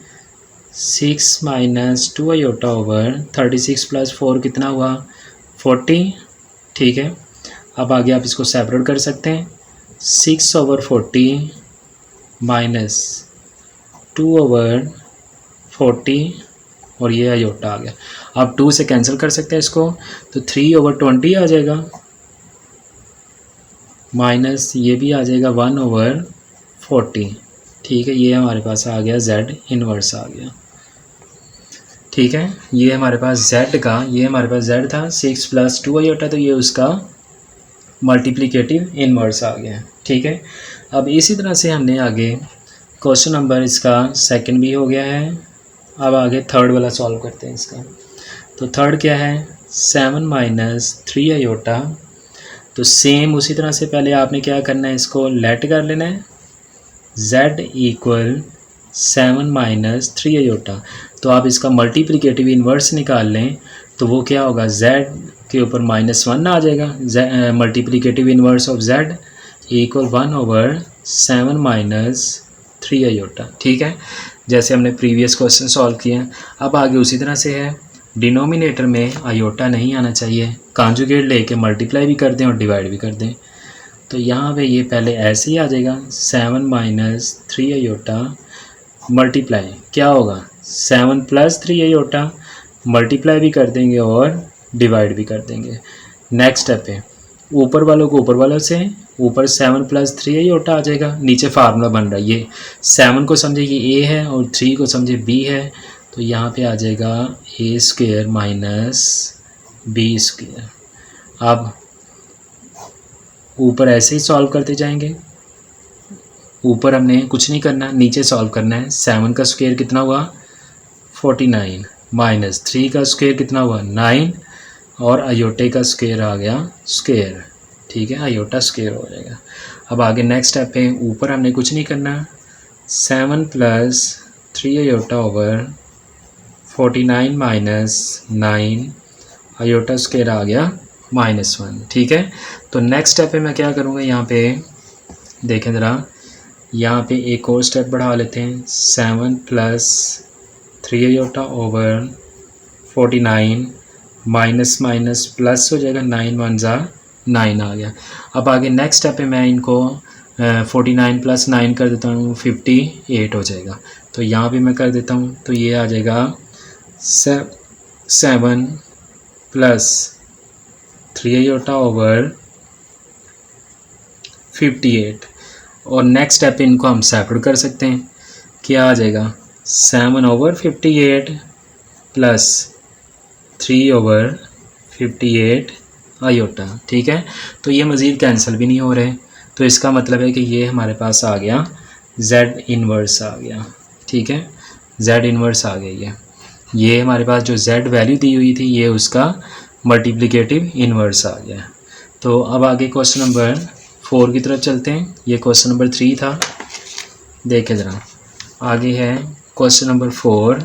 6 माइनस 2 आयोटा ओवर 36 प्लस 4 कितना हुआ, 40। ठीक है, अब आगे आप इसको सेपरेट कर सकते हैं, 6 ओवर 40 माइनस 2 ओवर 40 और ये आयोटा आ गया। आप 2 से कैंसिल कर सकते हैं इसको, तो 3 ओवर 20 आ जाएगा, माइनस ये भी आ जाएगा 1 ओवर 40। ठीक है, ये हमारे पास आ गया z इनवर्स आ गया। ठीक है, ये हमारे पास z का, ये हमारे पास z था 6 प्लस 2 आयोटा, तो ये उसका मल्टीप्लिकेटिव इनवर्स आ गया। ठीक है, अब इसी तरह से हमने आगे क्वेश्चन नंबर इसका सेकंड भी हो गया है। अब आगे थर्ड वाला सॉल्व करते हैं इसका। तो थर्ड क्या है, 7 माइनस 3 आयोटा, तो सेम उसी तरह से पहले आपने क्या करना है, इसको लेट कर लेना है, z इक्वल 7 माइनस 3 आयोटा, तो आप इसका मल्टीप्लिकेटिव इन्वर्स निकाल लें, तो वो क्या होगा, z के ऊपर -1 आ जाएगा, multiplicative inverse of z equal 1 over 7 minus 3 iota. ठीक है, जैसे हमने प्रीवियस क्वेश्चन सॉल्व किए हैं। अब आगे उसी तरह से है, डिनोमिनेटर में आयोटा नहीं आना चाहिए, कॉन्जुगेट लेके मल्टीप्लाई भी कर दें और डिवाइड भी कर दें, तो यहाँ पे ये पहले ऐसे ही आ जाएगा, 7 माइनस 3 आयोटा मल्टीप्लाई क्या होगा, 7 प्लस 3 आयोटा, मल्टीप्लाई भी कर देंगे और डिवाइड भी कर देंगे। नेक्स्ट स्टेप है, ऊपर वालों को ऊपर वालों से, ऊपर 7 प्लस 3 आयोटा आ जाएगा, नीचे फार्मूला बन रहा है, ये 7 को समझे ये a है और 3 को समझे b है, तो यहाँ पे आ जाएगा a square minus b square. अब ऊपर ऐसे ही सॉल्व करते जाएंगे, ऊपर हमने कुछ नहीं करना, नीचे सॉल्व करना है। 7 का स्क्वायर कितना हुआ 49 माइनस 3 का स्क्वायर कितना हुआ 9 और अयोटे का स्क्वायर आ गया स्क्वायर, ठीक है, अयोटा स्क्वायर हो जाएगा। अब आगे नेक्स्ट स्टेप है, ऊपर हमने कुछ नहीं करना, 7 plus 3 iota over 49 minus 9 iota square आ गया -1, ठीक है। तो नेक्स्ट स्टेप पे मैं क्या करूँगा, यहाँ पे देखें ज़रा, यहाँ पे एक और स्टेप बढ़ा लेते हैं, 7 plus 3 iota over 49 minus minus plus हो जाएगा, 9 1 जा 9 आ गया। अब आगे नेक्स्ट स्टेप पे मैं इनको 49 प्लस 9 कर देता हूँ, 58 हो जाएगा। तो यहाँ पे मैं कर देता हूँ, तो ये आ जाएगा 7 प्लस 3 अयोटा ओवर 58। और नेक्स्ट स्टेप पे इनको हम सेपरेट कर सकते हैं, क्या आ जाएगा 7 ओवर 58 प्लस 3 ओवर 58 आयोटा, ठीक है। तो ये मज़ीद कैंसिल भी नहीं हो रहे, तो इसका मतलब है कि ये हमारे पास आ गया z इन्वर्स आ गया, ठीक है, z इन्वर्स आ गई है। ये हमारे पास जो z वैल्यू दी हुई थी ये उसका मल्टीप्लिकेटिव इन्वर्स आ गया। तो अब आगे क्वेश्चन नंबर 4 की तरफ चलते हैं। ये क्वेश्चन नंबर 3 था, देखें ज़रा, आगे है क्वेश्चन नंबर 4।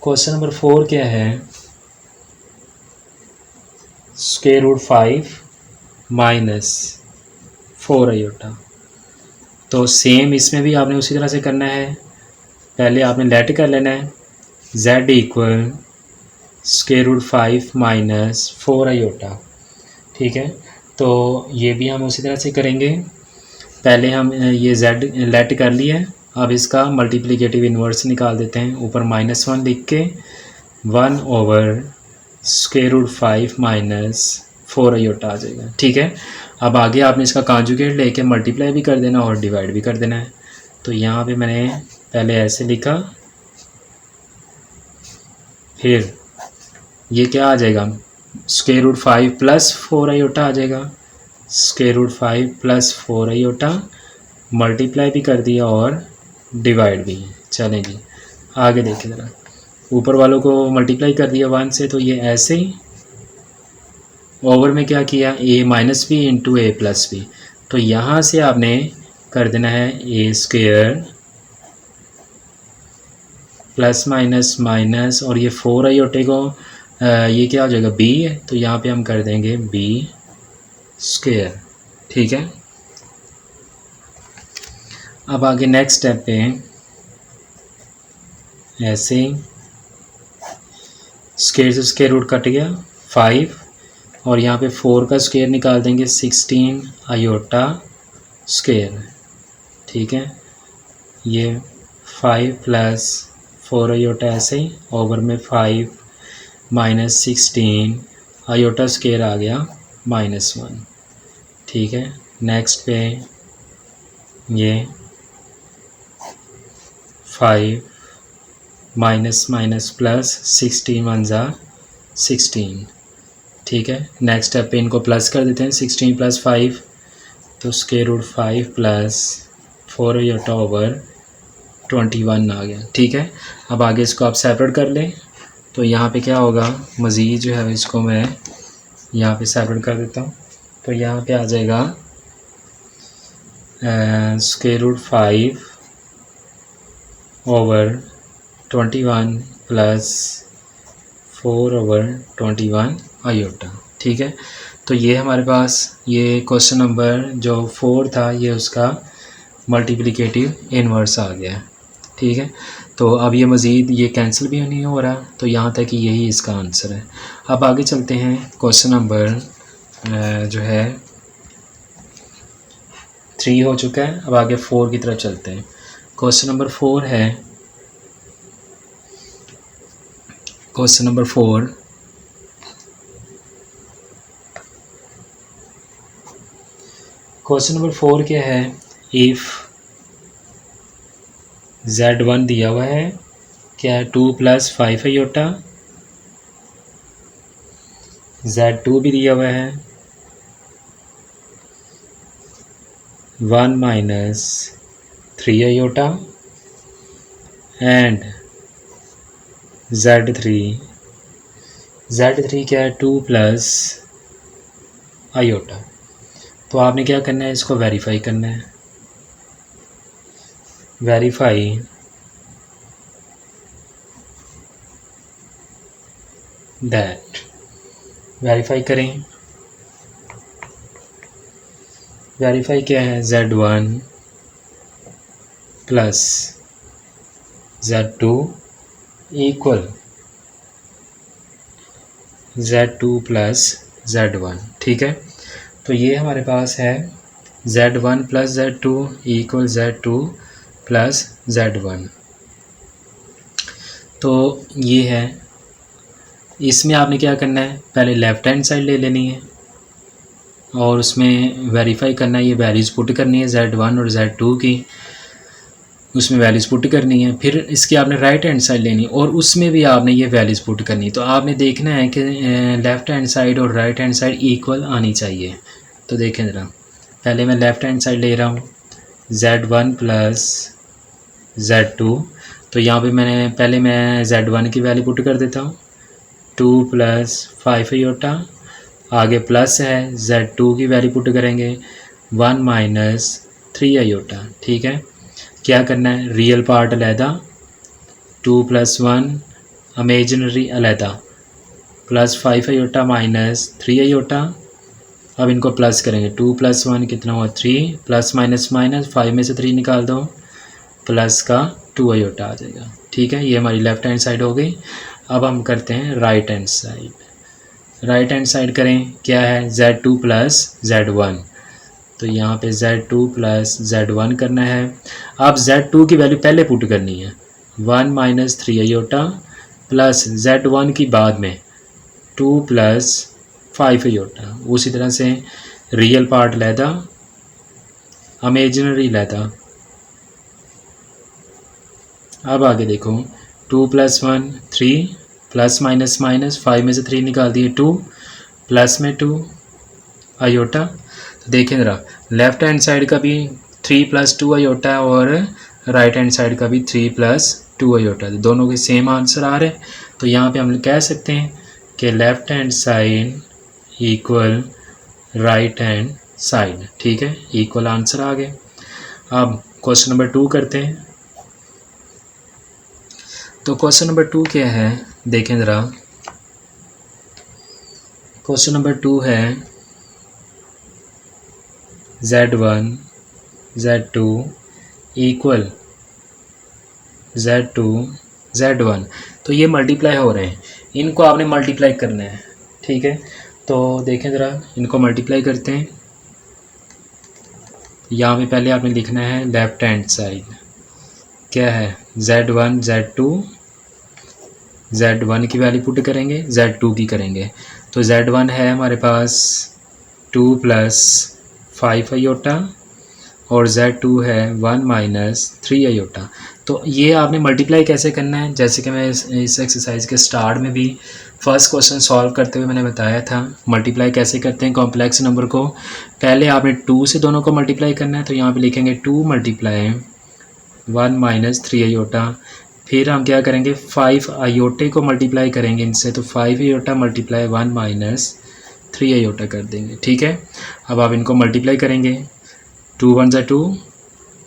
क्वेश्चन नंबर 4 क्या है, स्क्वायर रूट 5 माइनस 4 अयोटा। तो सेम इसमें भी आपने उसी तरह से करना है, पहले आपने लेट कर लेना है z equal square root 5 minus 4 iota, ठीक है। तो ये भी हम उसी तरह से करेंगे, पहले हम ये z लेट कर लिए, अब इसका मल्टीप्लिकेटिव इन्वर्स निकाल देते हैं, ऊपर -1 लिख के 1 over square root 5 minus 4 iota आ जाएगा, ठीक है। अब आगे आपने इसका कॉन्जुगेट लेके मल्टीप्लाई भी कर देना और डिवाइड भी कर देना है। तो यहाँ पे मैंने पहले ऐसे लिखा, फिर ये क्या आ जाएगा स्क्वायर रूट 5 प्लस 4 अयोटा आ जाएगा, square root 5 plus 4 iota, multiply भी कर दिया और डिवाइड भी। चलें जी आगे देखें ज़रा, ऊपर वालों को मल्टीप्लाई कर दिया 1 से, तो ये ऐसे ही ओवर में क्या किया a minus b into a plus b. तो यहाँ से आपने कर देना है ए स्क्वेयर प्लस माइनस माइनस, और ये 4 अयोटे को ये क्या हो जाएगा b है, तो यहाँ पे हम कर देंगे b स्क्वेयर, ठीक है। अब आगे नेक्स्ट स्टेप पे ऐसे स्क्वेयर से स्क्वेयर रूट कट गया 5, और यहाँ पे 4 का स्क्वेयर निकाल देंगे 16 अयोटा स्क्वेयर, ठीक है। ये 5 प्लस 4 अयोटा ऐसे ही ओवर में 5 माइनस 16 अयोटा स्क्वेयर आ गया -1, ठीक है। नेक्स्ट पे ये 5 माइनस माइनस प्लस 16 1 जा 16, ठीक है। नेक्स्ट स्टेप पे इनको प्लस कर देते हैं, 16 प्लस 5 तो square root 5 plus 4 iota over 21 आ गया, ठीक है। अब आगे इसको आप सेपरेट कर लें, तो यहाँ पे क्या होगा, मज़ीद जो है इसको मैं यहाँ पे सेपरेट कर देता हूँ, तो यहाँ पे आ जाएगा square root 5 over 21 plus 4 over 21 iota, ठीक है। तो ये हमारे पास ये क्वेश्चन नंबर जो 4 था ये उसका मल्टीप्लिकेटिव इन्वर्स आ गया, ठीक है। तो अब ये मज़ीद ये कैंसिल भी नहीं हो रहा, तो यहाँ तक यही इसका आंसर है। अब आगे चलते हैं, क्वेश्चन नंबर जो है 3 हो चुका है, अब आगे 4 की तरफ चलते हैं। क्वेश्चन नंबर 4 है, क्वेश्चन नंबर 4 क्वेश्चन नंबर 4 क्या है, इफ़ z1 दिया हुआ है क्या है 2 + 5 आयोटा, Z2 भी दिया हुआ है 1 - 3 आयोटा एंड Z3 क्या है 2 + आयोटा। तो आपने क्या करना है, इसको वेरीफाई करना है। वेरीफाई दैट, वेरीफाई करें। वेरीफाई क्या है, Z1 + Z2 equal Z2 + Z1। ठीक है, तो ये हमारे पास है Z1 + Z2 equal Z2 + Z1। तो ये है, इसमें आपने क्या करना है, पहले लेफ़्ट हैंड साइड ले लेनी है और उसमें वेरीफाई करना है, ये वैल्यूज़ पुट करनी है Z1 और Z2 की, उसमें वैल्यूज़ पुट करनी है। फिर इसकी आपने राइट हैंड साइड लेनी है और उसमें भी आपने ये वैल्यूज़ पुट करनी है। तो आपने देखना है कि लेफ़्ट हैंड साइड और राइट हैंड साइड इक्वल आनी चाहिए। तो देखें ज़रा, पहले मैं लेफ़्ट हैंड साइड ले रहा हूँ Z1 + Z2। तो यहाँ पे मैं Z1 की वैल्यू पुट कर देता हूँ 2 + 5 आयोटा, आगे प्लस है Z2 की वैल्यू पुट करेंगे 1 - 3 आयोटा। ठीक है, क्या करना है, रियल पार्ट अलहदा, 2 + 1 इमेजिनरी अलहदा, +5 आयोटा -3 आयोटा। अब इनको प्लस करेंगे, 2 + 1 कितना हुआ 3, प्लस माइनस माइनस 5 में से 3 निकाल दो, प्लस का 2 आयोटा आ जाएगा। ठीक है, ये हमारी लेफ़्ट हैंड साइड हो गई। अब हम करते हैं right hand side. Right hand side करें, क्या है Z2 + Z1। तो यहाँ पे Z2 + Z1 करना है। अब Z2 की वैल्यू पहले पुट करनी है 1 - 3 आयोटा प्लस Z1 की बाद में 2 + 5 आयोटा। उसी तरह से रियल पार्ट लहदा, इमेजिनरी लहदा। अब आगे देखो, 2 + 1 3, प्लस माइनस माइनस 5 में से 3 निकाल दिए 2, प्लस में 2 आयोटा। तो देखें ज़रा, लेफ़्ट हैंड साइड का भी 3 + 2 आयोटा है और राइट हैंड साइड का भी 3 + 2 आयोटा, तो दोनों के सेम आंसर आ रहे हैं। तो यहाँ पे हम कह सकते हैं कि left hand side equal right hand side. ठीक है, इक्वल आंसर आ गए। अब क्वेश्चन नंबर 2 करते हैं। तो क्वेश्चन नंबर 2 क्या है, देखें ज़रा। क्वेश्चन नंबर 2 है Z1 Z2 equal Z2 Z1। तो ये मल्टीप्लाई हो रहे हैं, इनको आपने मल्टीप्लाई करना है। ठीक है, तो देखें ज़रा, इनको मल्टीप्लाई करते हैं। यहाँ पे पहले आपने लिखना है लेफ़्ट हैंड साइड, क्या है Z1 Z1 की वैल्यू पुट करेंगे, Z2 की करेंगे। तो Z1 है हमारे पास 2 + 5 आयोटा और Z2 है 1 - 3 आयोटा। तो ये आपने मल्टीप्लाई कैसे करना है, जैसे कि मैं इस एक्सरसाइज के स्टार्ट में भी फर्स्ट क्वेश्चन सॉल्व करते हुए मैंने बताया था मल्टीप्लाई कैसे करते हैं कॉम्प्लेक्स नंबर को। पहले आपने 2 से दोनों को मल्टीप्लाई करना है, तो यहाँ पे लिखेंगे 2 × 1 - 3 आयोटा। फिर हम क्या करेंगे, 5 आयोटे को मल्टीप्लाई करेंगे इनसे, तो 5 आयोटा × 1 - 3 आयोटा कर देंगे। ठीक है, अब आप इनको मल्टीप्लाई करेंगे, 2 × 1 = 2,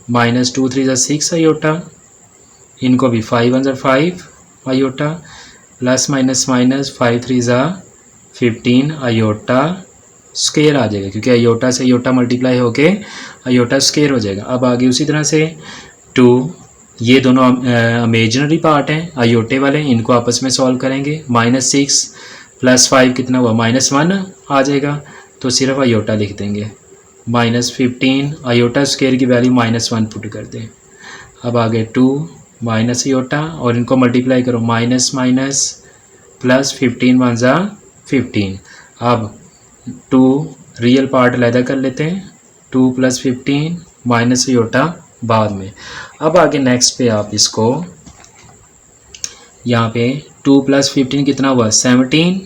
-2 × 3 = 6 आयोटा, इनको भी 5 × 1 = 5 iota, plus minus minus 5 × 3 = 15 iota square आ जाएगा, क्योंकि आयोटा से आयोटा मल्टीप्लाई होके आयोटा स्क्वायर हो जाएगा। अब आगे उसी तरह से 2, ये दोनों इमेजिनरी पार्ट हैं आयोटे वाले, इनको आपस में सॉल्व करेंगे। -6 + 5 कितना हुआ, -1 आ जाएगा, तो सिर्फ आयोटा लिख देंगे। -15 आयोटा स्क्वायर की वैल्यू -1 पुट कर दें। अब आगे 2 माइनस आयोटा और इनको मल्टीप्लाई करो, माइनस माइनस प्लस 15 × 1 = 15। अब 2 रियल पार्ट अलहदा कर लेते हैं, 2 + 15 माइनस आयोटा बाद में। अब आगे नेक्स्ट पे आप इसको यहाँ पे 2 + 15 कितना हुआ 17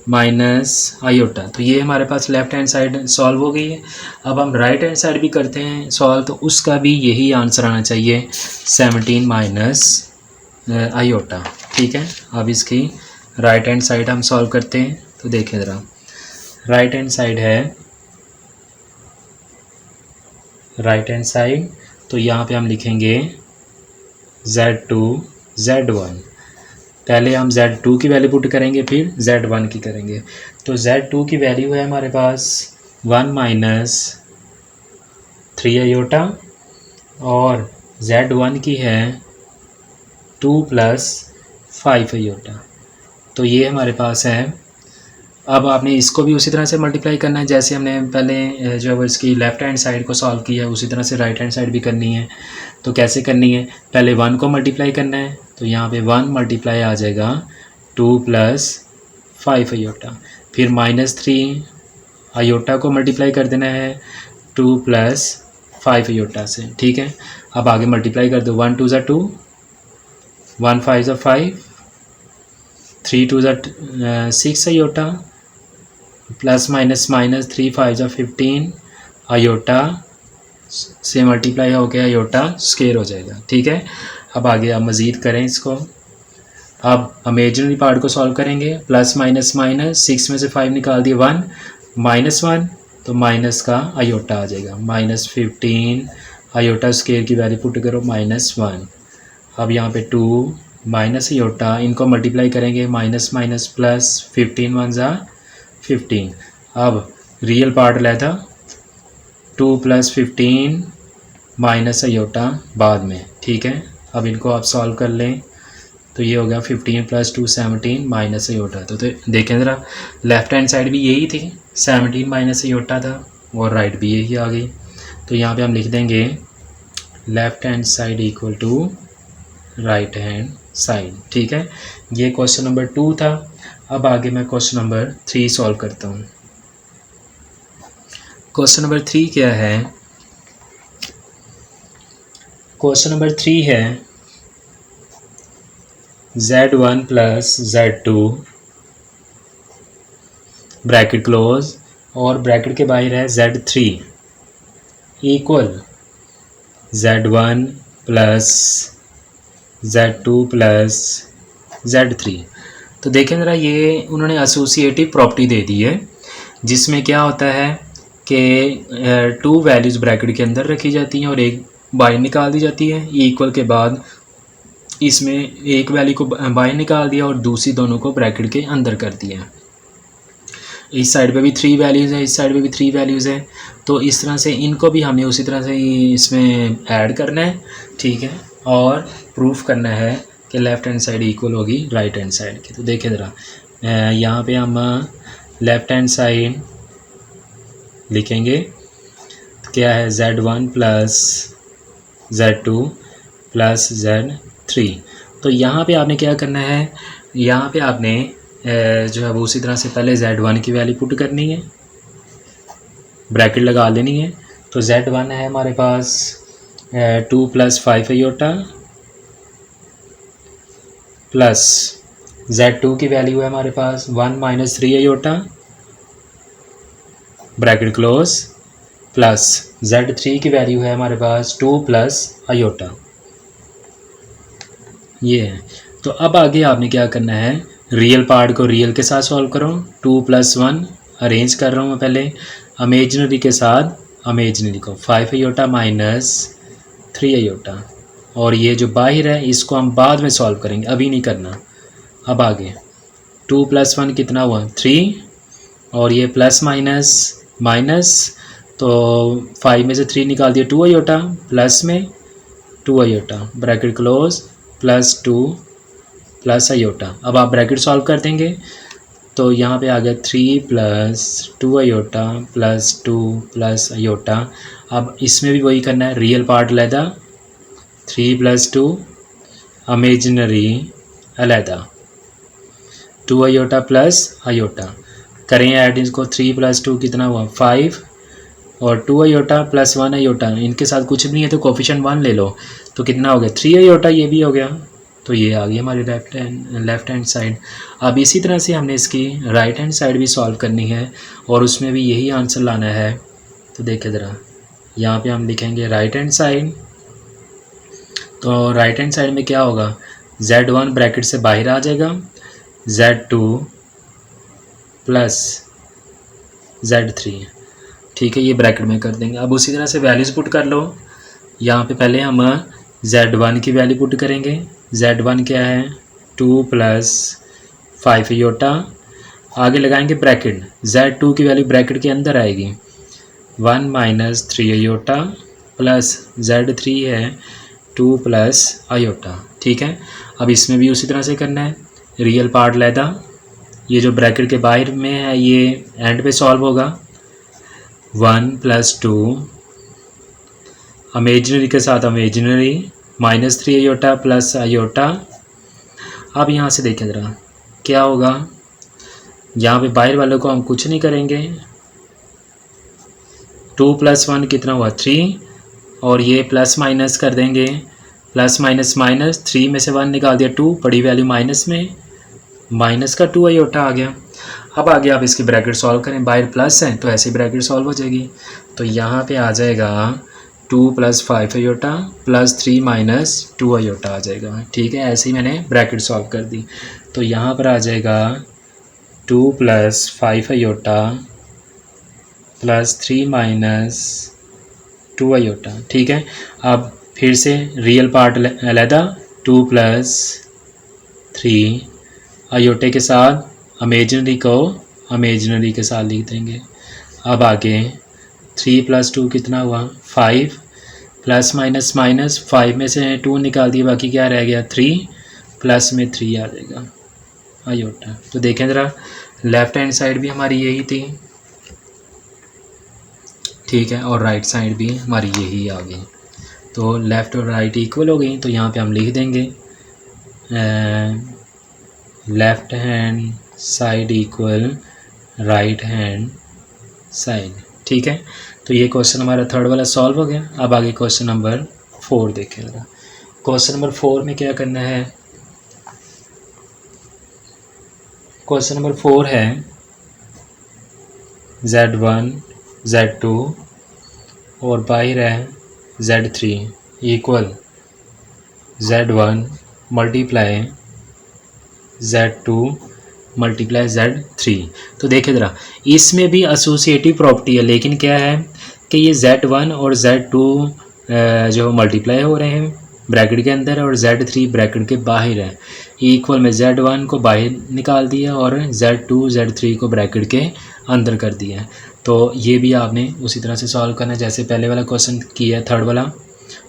माइनस आयोटा। तो ये हमारे पास लेफ्ट हैंड साइड सॉल्व हो गई है। अब हम राइट हैंड साइड भी करते हैं सॉल्व, तो उसका भी यही आंसर आना चाहिए 17 माइनस आयोटा। ठीक है, अब इसकी राइट हैंड साइड हम सॉल्व करते हैं। तो देखें ज़रा, राइट हैंड साइड है, राइट हैंड साइड तो यहाँ पे हम लिखेंगे Z2 Z1। पहले हम Z2 की वैल्यू पुट करेंगे, फिर Z1 की करेंगे। तो Z2 की वैल्यू है हमारे पास 1 माइनस 3 आयोटा और Z1 की है 2 + 5 आयोटा। तो ये हमारे पास है। अब आपने इसको भी उसी तरह से मल्टीप्लाई करना है जैसे हमने पहले जो है वो इसकी लेफ़्ट हैंड साइड को सॉल्व किया है, उसी तरह से राइट हैंड साइड भी करनी है। तो कैसे करनी है, पहले 1 को मल्टीप्लाई करना है, तो यहाँ पे 1 मल्टीप्लाई आ जाएगा 2 + 5 आयोटा, फिर -3 आयोटा को मल्टीप्लाई कर देना है 2 + 5 आयोटा से। ठीक है, अब आगे मल्टीप्लाई कर दो, 1 2 = 2, 1 5 = 5, 3 2 = 6 iota, plus minus minus 3 5 = 15 iota से मल्टीप्लाई हो गया, आयोटा स्क्वायर हो जाएगा। ठीक है, अब आगे आप मज़ीद करें इसको। अब इमेजिनरी पार्ट को सॉल्व करेंगे, प्लस माइनस माइनस 6 में से 5 निकाल दिए 1 -1, तो माइनस का आयोटा आ जाएगा, -15 आयोटा स्क्वायर की वैल्यू पुट करो -1। अब यहाँ पे 2 माइनस आयोटा, इनको मल्टीप्लाई करेंगे, माइनस माइनस प्लस, 15 1 = 15। अब रियल पार्ट लेता 2 + 15 माइनस आयोटा बाद में। ठीक है, अब इनको आप सॉल्व कर लें, तो ये हो गया 15 + 2 17 माइनस आयोटा। तो देखें ज़रा, लेफ़्ट हैंड साइड भी यही थी, 17 माइनस आयोटा था, और राइट भी यही आ गई। तो यहाँ पे हम लिख देंगे left hand side equal to right hand side. ठीक है, ये क्वेश्चन नंबर 2 था। अब आगे मैं क्वेश्चन नंबर 3 सॉल्व करता हूँ। क्वेश्चन नंबर 3 क्या है, क्वेश्चन नंबर 3 है Z1 + Z2 ब्रैकेट क्लोज और ब्रैकेट के बाहर है Z3 equal Z1 + Z2 + Z3। तो देखें ज़रा, ये उन्होंने एसोसिएटिव प्रॉपर्टी दे दी है, जिसमें क्या होता है कि 2 वैल्यूज़ ब्रैकेट के अंदर रखी जाती हैं और एक बाहर निकाल दी जाती है। इक्वल के बाद इसमें एक वैल्यू को बाहर निकाल दिया और दूसरी दोनों को ब्रैकेट के अंदर कर दिया। इस साइड पे भी 3 वैल्यूज़ है, इस साइड पे भी 3 वैल्यूज़ है। तो इस तरह से इनको भी हमें उसी तरह से इसमें ऐड करना है। ठीक है, और प्रूफ करना है कि लेफ़्ट हैंड साइड इक्वल होगी राइट हैंड साइड की। तो देखें ज़रा, यहाँ पे हम लेफ़्ट हैंड साइड लिखेंगे, तो क्या है Z1 + Z2 + Z3। तो यहाँ पे आपने क्या करना है, यहाँ पे आपने जो है वो उसी तरह से पहले Z1 की वैल्यू पुट करनी है, ब्रैकेट लगा लेनी है। तो Z1 है हमारे पास 2 + 5 आयोटा प्लस Z2 की वैल्यू है हमारे पास 1 - 3 iota bracket close plus Z3 की वैल्यू है हमारे पास 2 + आयोटा। ये है। तो अब आगे आपने क्या करना है, रियल पार्ट को रियल के साथ सॉल्व करो। 2 + 1 अरेंज कर रहा हूँ मैं पहले, इमेजिनरी के साथ इमेजिनरी को 5 आयोटा - 3 आयोटा, और ये जो बाहर है इसको हम बाद में सॉल्व करेंगे, अभी नहीं करना। अब आगे 2 + 1 कितना हुआ 3, और ये प्लस माइनस माइनस, तो 5 में से 3 निकाल दिया 2 आयोटा, प्लस में 2 iota bracket close plus 2 + iota. अब आप ब्रैकेट सॉल्व कर देंगे, तो यहाँ पे आ गया 3 + 2 आयोटा प्लस 2 + आयोटा। अब इसमें भी वही करना है, रियल पार्ट अलहदा, 3 + 2 इमेजिनरी अलहदा, 2 आयोटा प्लस आयोटा। करें ऐड इसको, 3 + 2 कितना हुआ 5, और 2 आयोटा प्लस 1 आयोटा, इनके साथ कुछ भी नहीं है तो कोफिशिएंट 1 ले लो, तो कितना हो गया 3 आयोटा, ये भी हो गया, तो ये आ गई हमारी लेफ़्ट हैंड साइड। अब इसी तरह से हमने इसकी राइट हैंड साइड भी सॉल्व करनी है और उसमें भी यही आंसर लाना है। तो देखिए ज़रा, यहाँ पे हम लिखेंगे राइट हैंड साइड। तो राइट हैंड साइड में क्या होगा, Z1 ब्रैकेट से बाहर आ जाएगा, Z2 प्लस Z3, ठीक है, ये ब्रैकेट में कर देंगे। अब उसी तरह से वैल्यूज़ पुट कर लो। यहाँ पे पहले हम Z1 की वैल्यू पुट करेंगे। Z1 क्या है, 2 प्लस 5 योटा, आगे लगाएंगे ब्रैकेट, Z2 की वैल्यू ब्रैकेट के अंदर आएगी, 1 माइनस 3 अयोटा प्लस Z3 है 2 प्लस अयोटा, ठीक है। अब इसमें भी उसी तरह से करना है, रियल पार्ट लेदा, ये जो ब्रैकेट के बाहर में है ये एंड पे सॉल्व होगा, 1 प्लस 2, इमेजिनरी के साथ imaginary, minus 3 iota plus iota. अब यहाँ से देखें ज़रा क्या होगा, यहाँ पे बाहर वालों को हम कुछ नहीं करेंगे, 2 प्लस 1 कितना हुआ 3, और ये प्लस माइनस कर देंगे, प्लस माइनस माइनस, 3 में से 1 निकाल दिया 2, बड़ी वैल्यू माइनस में, माइनस का 2 अयोटा आ गया। अब आगे आप इसकी ब्रैकेट सॉल्व करें, बाहर प्लस है तो ऐसी ब्रैकेट सॉल्व हो जाएगी। तो यहाँ पे आ जाएगा 2 plus 5 iota plus 3 minus 2 iota आ जाएगा, ठीक है। ऐसे ही मैंने ब्रैकेट सॉल्व कर दी। तो यहाँ पर आ जाएगा 2 plus 5 iota plus 3 minus 2 iota, ठीक है। अब फिर से रियल पार्ट अलहदा, 2 प्लस 3 अयोटे के साथ, इमेजिनरी को इमेजिनरी के साथ लिख देंगे। अब आगे 3 प्लस 2 कितना हुआ 5, प्लस माइनस माइनस, 5 में से 2 निकाल दिया, बाकी क्या रह गया 3, प्लस में 3 आ जाएगा अयोटा। तो देखें ज़रा, लेफ़्ट हैंड साइड भी हमारी यही थी, ठीक है, और राइट साइड भी हमारी यही आ गई। तो लेफ़्ट और राइट इक्वल हो गई। तो यहाँ पे हम लिख देंगे left hand side equal right hand side, ठीक है। तो ये क्वेश्चन हमारा थर्ड वाला सॉल्व हो गया। अब आगे क्वेश्चन नंबर 4 देखें ज़रा। क्वेश्चन नंबर 4 में क्या करना है, क्वेश्चन नंबर 4 है Z1 Z2 और बाहर है Z3 equal Z1 multiply Z2 multiply Z3। तो देखिए ज़रा, इसमें भी एसोसिएटिव प्रॉपर्टी है, लेकिन क्या है कि ये Z1 और Z2 जो मल्टीप्लाई हो रहे हैं ब्रैकेट के अंदर और Z3 ब्रैकेट के बाहर है। इक्वल में Z1 को बाहर निकाल दिया और Z2 Z3 को ब्रैकेट के अंदर कर दिया। तो ये भी आपने उसी तरह से सॉल्व करना है जैसे पहले वाला क्वेश्चन किया थर्ड वाला,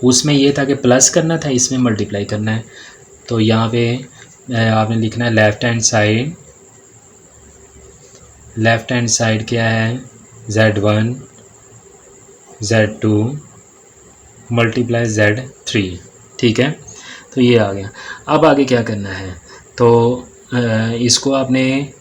उसमें ये था कि प्लस करना था, इसमें मल्टीप्लाई करना है। तो यहाँ पे आपने लिखना है लेफ़्ट हैंड साइड क्या है Z1 Z2 मल्टीप्लाई Z3, ठीक है। तो ये आ गया। अब आगे क्या करना है, तो इसको आपने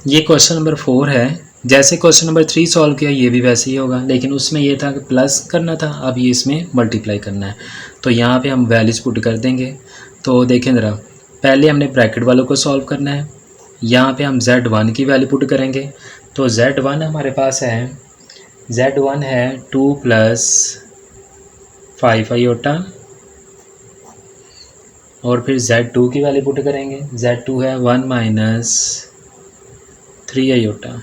ये क्वेश्चन नंबर 4 है। जैसे क्वेश्चन नंबर 3 सॉल्व किया ये भी वैसे ही होगा, लेकिन उसमें ये था कि प्लस करना था, अब ये इसमें मल्टीप्लाई करना है। तो यहाँ पे हम वैल्यूज पुट कर देंगे। तो देखें ज़रा, पहले हमने ब्रैकेट वालों को सॉल्व करना है। यहाँ पे हम Z1 की वैल्यू पुट करेंगे। तो Z1 हमारे पास है, Z1 है 2 प्लस 5 अयोटा और फिर Z2 की वैल्यू पुट करेंगे। Z2 है 1 माइनस 3 आयोटा,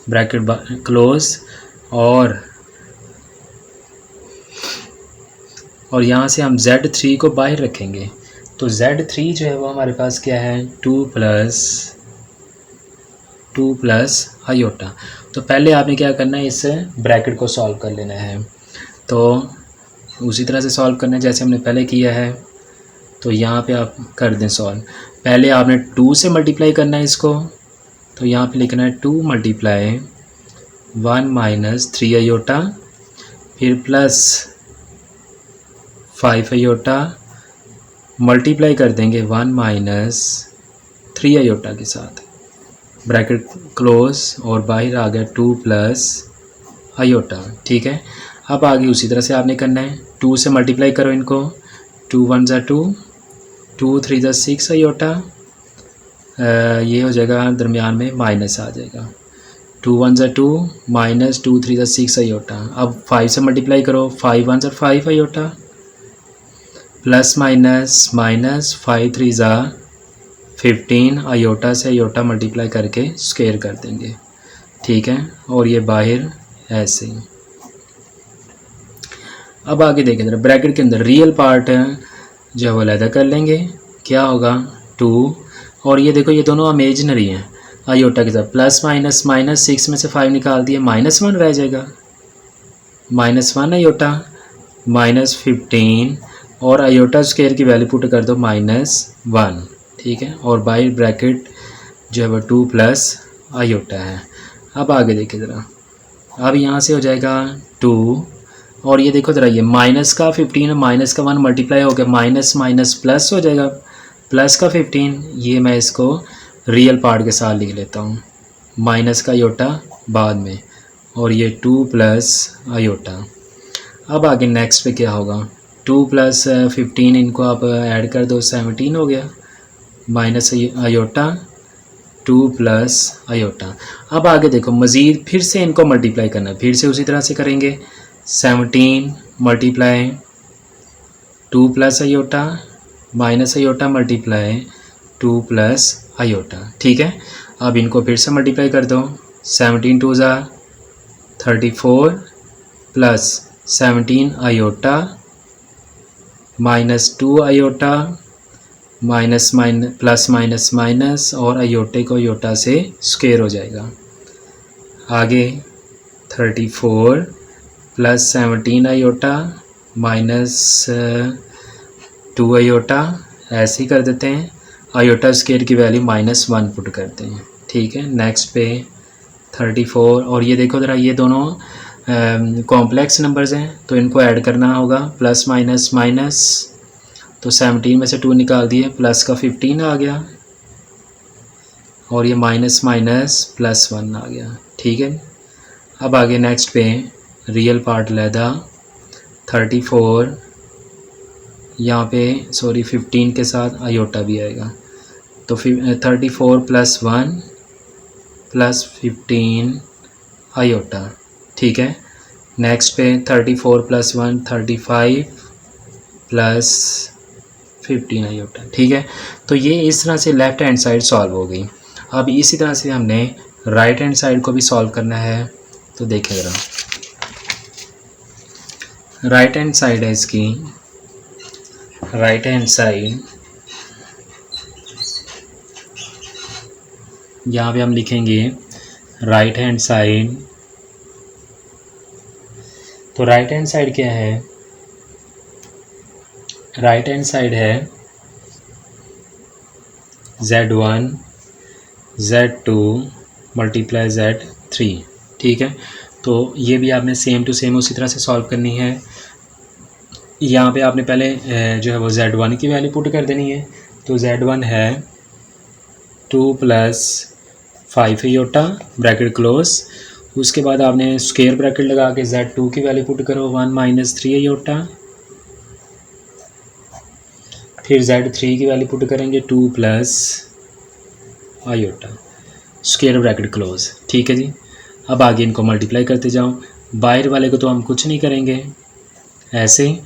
ब्रैकेट क्लोज, और यहाँ से हम Z3 को बाहर रखेंगे। तो Z3 जो है वो हमारे पास क्या है, 2 प्लस आयोटा। तो पहले आपने क्या करना है, इस ब्रैकेट को सॉल्व कर लेना है। तो उसी तरह से सॉल्व करना है जैसे हमने पहले किया है। तो यहाँ पे आप कर दें सॉल्व। पहले आपने 2 से मल्टीप्लाई करना है इसको, तो यहाँ पे लिखना है 2 मल्टीप्लाई 1 माइनस 3 आयोटा, फिर प्लस 5 आयोटा, मल्टीप्लाई कर देंगे 1 माइनस 3 आयोटा के साथ, ब्रैकेट क्लोज, और बाहर आ गया 2 प्लस आयोटा। ठीक है, अब आगे उसी तरह से आपने करना है। 2 से मल्टीप्लाई करो इनको, 2 1 ज़ा 2, 2 3 ज़ा 6 आयोटा, ये हो जाएगा दरमियान में माइनस आ जाएगा, 2 1 ज़ा 2 माइनस 2 3 ज़ा 6 आयोटा। अब 5 से मल्टीप्लाई करो, 5 1 ज़ा 5 आयोटा, प्लस माइनस माइनस 5 3 ज़ा 15 आयोटा से आयोटा मल्टीप्लाई करके स्क्वायर कर देंगे। ठीक है, और ये बाहर ऐसे ही। अब आगे देखें जरा, ब्रैकेट के अंदर रियल पार्ट जो है वो अलग कर लेंगे। क्या होगा, 2, और ये देखो ये दोनों इमेजिनरी हैं आयोटा के साथ। प्लस माइनस माइनस 6 में से 5 निकाल दिए, -1 रह जाएगा, -1 आयोटा, -15, और आयोटा स्क्वायर की वैल्यू पुट कर दो -1। ठीक है, और बाहर ब्रैकेट जो है वो 2 प्लस आयोटा है। अब आगे देखिए ज़रा, अब यहाँ से हो जाएगा 2, और ये देखो ज़रा, ये माइनस का 15 और माइनस का 1 मल्टीप्लाई हो गया, माइनस माइनस प्लस हो जाएगा, प्लस का 15। ये मैं इसको रियल पार्ट के साथ लिख लेता हूँ, माइनस का आयोटा बाद में, और ये 2 प्लस आयोटा। अब आगे नेक्स्ट पे क्या होगा, 2 प्लस 15, इनको आप ऐड कर दो, 17 हो गया, माइनस आयोटा 2 प्लस आयोटा। अब आगे देखो मज़ीद फिर से इनको मल्टीप्लाई करना है, फिर से उसी तरह से करेंगे, 17 multiply 2 plus iota minus iota multiply 2 plus iota. ठीक है, अब इनको फिर से मल्टीप्लाई कर दो, 17 2 ज़ा 34 plus 17 iota -2 iota, minus plus minus minus, और आयोटे को आयोटा से स्क्वायर हो जाएगा। आगे 34 प्लस 17 आयोटा -2 आयोटा, ऐसे ही कर देते हैं, आयोटा स्क्वायर की वैल्यू -1 पुट करते हैं। ठीक है, नेक्स्ट पे 34, और ये देखो ज़रा, ये दोनों कॉम्प्लेक्स नंबर्स हैं तो इनको ऐड करना होगा, प्लस माइनस माइनस, तो 17 में से 2 निकाल दिए, प्लस का 15 आ गया, और ये माइनस माइनस +1 आ गया। ठीक है, अब आगे नेक्स्ट पे रियल पार्ट लैदा 34, यहाँ पे सॉरी 15 के साथ आयोटा भी आएगा, तो 34 + 1 + 15 आयोटा। ठीक है, नेक्स्ट पे 34 + 1 35 + 15 आयोटा। ठीक है, तो ये इस तरह से लेफ़्ट हैंड साइड सॉल्व हो गई। अब इसी तरह से हमने राइट हैंड साइड को भी सॉल्व करना है, तो देखें ज़रा, राइट हैंड साइड है इसकी, राइट हैंड साइड यहाँ पे हम लिखेंगे राइट हैंड साइड। तो राइट हैंड साइड क्या है, राइट हैंड साइड है Z1 Z2 × Z3। ठीक है, तो ये भी आपने सेम टू सेम उसी तरह से सॉल्व करनी है। यहाँ पे आपने पहले जो है वो Z1 की वैल्यू पुट कर देनी है, तो Z1 है 2 + 5 आयोटा ब्रैकेट क्लोज, उसके बाद आपने स्क्वायर ब्रैकेट लगा के Z2 की वैल्यू पुट करो 1 - 3 आयोटा, फिर Z3 की वैल्यू पुट करेंगे 2 + आयोटा स्क्वायर ब्रैकेट क्लोज। ठीक है जी, अब आगे इनको मल्टीप्लाई करते जाओ, बाहर वाले को तो हम कुछ नहीं करेंगे, ऐसे ही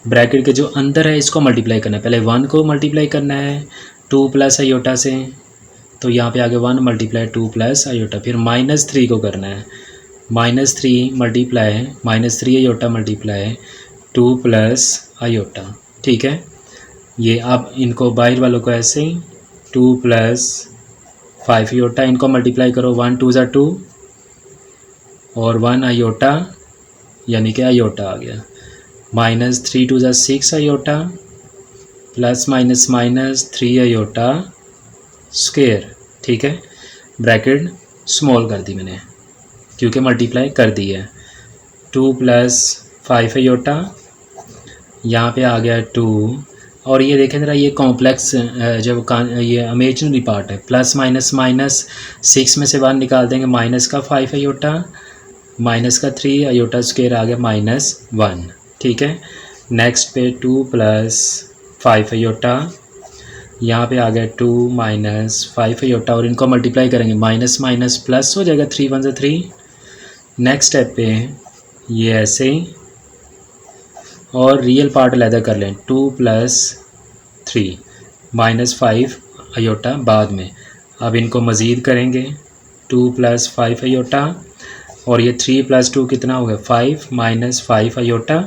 ब्रैकेट के जो अंदर है इसको मल्टीप्लाई करना है, पहले 1 को मल्टीप्लाई करना है 2 प्लस आयोटा से, तो यहाँ पे आगे 1 मल्टीप्लाई 2 प्लस आयोटा, फिर -3 को करना है -3 multiply -3 iota multiply 2 plus iota. ठीक है, ये अब इनको बाहर वालों को ऐसे ही 2 प्लस 5 आयोटा, इनको मल्टीप्लाई करो 1 2 ज़ा 2 और 1 आयोटा यानी कि आयोटा आ गया, -3 2 ज़ा 6 iota plus minus minus 3 iota square. ठीक है, ब्रैकेट स्मॉल कर दी मैंने क्योंकि मल्टीप्लाई कर दी है। 2 प्लस 5 आयोटा, यहाँ पे आ गया 2, और ये देखें ज़रा ये कॉम्प्लेक्स जब ये इमेजिनरी पार्ट है, प्लस माइनस माइनस 6 में से 1 निकाल देंगे, माइनस का 5 आयोटा माइनस का 3 आयोटा स्क्वायर आ गया -1। ठीक है, नेक्स्ट पे 2 प्लस 5 आयोटा, यहाँ पे आ गया 2 माइनस 5 आयोटा, और इनको मल्टीप्लाई करेंगे माइनस माइनस प्लस हो जाएगा 3 1 3। नेक्स्ट स्टेप पे ये ऐसे ही, और रियल पार्ट अलहदा कर लें 2 प्लस 3 -5 आयोटा बाद में। अब इनको मज़ीद करेंगे 2 प्लस 5 आयोटा, और ये 3 प्लस 2 कितना हो गया 5 -5 आयोटा।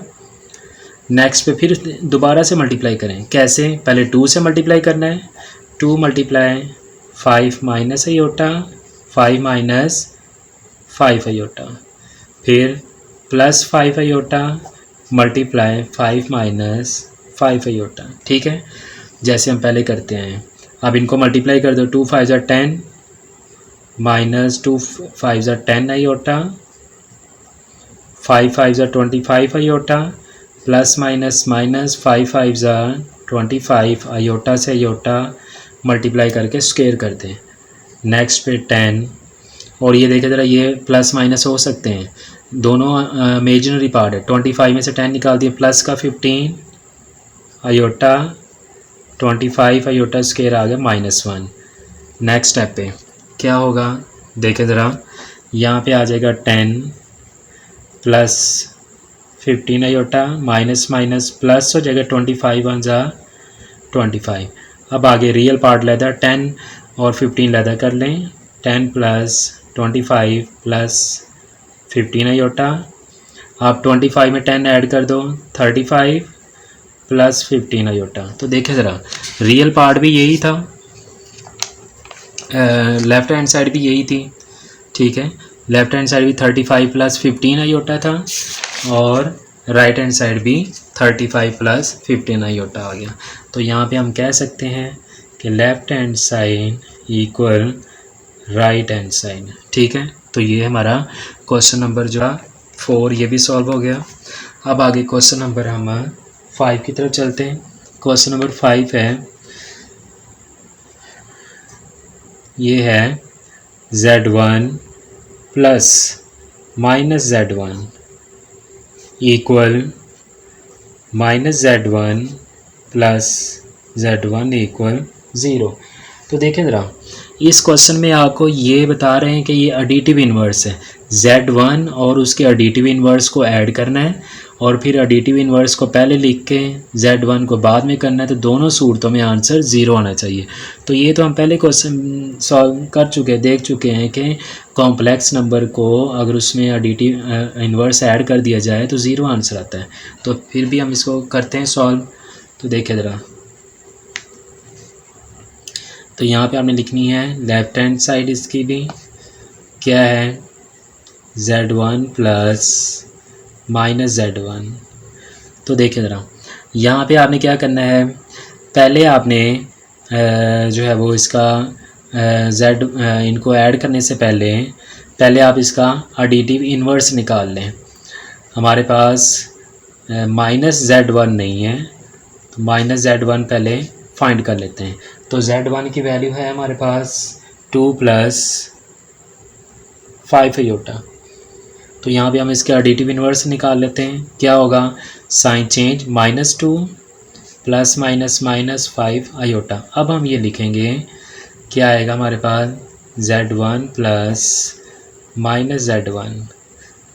नेक्स्ट पे फिर दोबारा से मल्टीप्लाई करें, कैसे, पहले 2 से मल्टीप्लाई करना है, 2 multiply 5 minus iota 5 minus 5 iota, फिर plus 5 iota multiply 5 minus 5 iota. ठीक है, जैसे हम पहले करते हैं। अब इनको मल्टीप्लाई कर दो, 2 5 ज़ा 10 माइनस 2 5 ज़ा 10 आयोटा, 5 5 ज़ा 25 आयोटा, प्लस माइनस माइनस 5 5 ज़ा 25 आयोटा से आयोटा मल्टीप्लाई करके स्क्वायर कर दें। नेक्स्ट पे 10, और ये देखें ज़रा ये प्लस माइनस हो सकते हैं, दोनों इमेजिनरी पार्ट है। 25 में से 10 निकाल दिए, प्लस का 15 आयोटा 25 आयोटा स्क्वायर आ गया -1। नेक्स्ट स्टेप पे क्या होगा देखें ज़रा, यहाँ पे आ जाएगा 10 plus 15 iota minus minus plus हो जाएगा 25 1 ज़ा 25। अब आगे रियल पार्ट लेदा 10 और 15 लेदा कर लें, 10 प्लस 25 प्लस 15 आयोटा। आप 25 में 10 ऐड कर दो, 35 प्लस 15 आयोटा। तो देखें ज़रा रियल पार्ट भी यही था, लेफ़्ट हैंड साइड भी यही थी। ठीक है, लेफ़्ट हैंड साइड भी 35 प्लस 15 आयोटा था, और राइट हैंड साइड भी 35 प्लस 15 आयोटा आ गया। तो यहाँ पे हम कह सकते हैं कि left hand side equal right hand side. ठीक है, तो ये हमारा क्वेश्चन नंबर जो है 4 ये भी सॉल्व हो गया। अब आगे क्वेश्चन नंबर हम 5 की तरफ चलते हैं। क्वेश्चन नंबर 5 है, ये है Z1 plus minus Z1 equal -Z1 plus Z1 equal 0। तो देखें ज़रा इस क्वेश्चन में आपको ये बता रहे हैं कि ये एडिटिव इन्वर्स है, Z1 और उसके एडिटिव इन्वर्स को ऐड करना है, और फिर एडिटिव इन्वर्स को पहले लिख के Z1 को बाद में करना है। तो दोनों सूरतों में आंसर 0 आना चाहिए। तो ये तो हम पहले क्वेश्चन सॉल्व कर चुके हैं, देख चुके हैं कि कॉम्प्लेक्स नंबर को अगर उसमें एडिटिव इन्वर्स ऐड कर दिया जाए तो 0 आंसर आता है। तो फिर भी हम इसको करते हैं सॉल्व। तो देखें ज़रा, तो यहाँ पे आपने लिखनी है लेफ़्ट हैंड साइड इसकी भी क्या है Z1 प्लस माइनस Z1। तो देखें ज़रा यहाँ पे आपने क्या करना है, पहले आपने जो है वो इसका इनको ऐड करने से पहले आप इसका एडिटिव इन्वर्स निकाल लें। हमारे पास -Z1 नहीं है, तो -Z1 पहले फाइंड कर लेते हैं। तो Z1 की वैल्यू है हमारे पास 2 प्लस 5 आयोटा। तो यहाँ पे हम इसके एडिटिव इन्वर्स निकाल लेते हैं। क्या होगा, sign change -2 plus minus minus 5 iota. अब हम ये लिखेंगे क्या आएगा हमारे पास Z1 plus minus Z1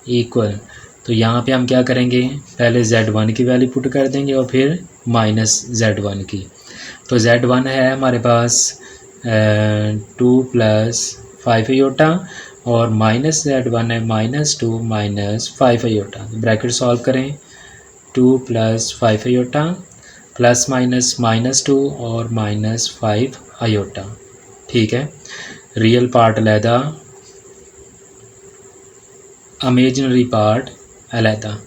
equal, तो यहाँ पे हम क्या करेंगे, पहले Z1 की वैल्यू पुट कर देंगे और फिर माइनस Z1 की। तो Z1 है हमारे पास 2 + 5 आयोटा और माइनस Z1 है -2 - 5 आयोटा। ब्रैकेट सॉल्व करें, 2 + 5 आयोटा प्लस माइनस -2 और -5 आयोटा। ठीक है, रियल पार्ट अलहदा, इमेजिनरी पार्ट अलहदा।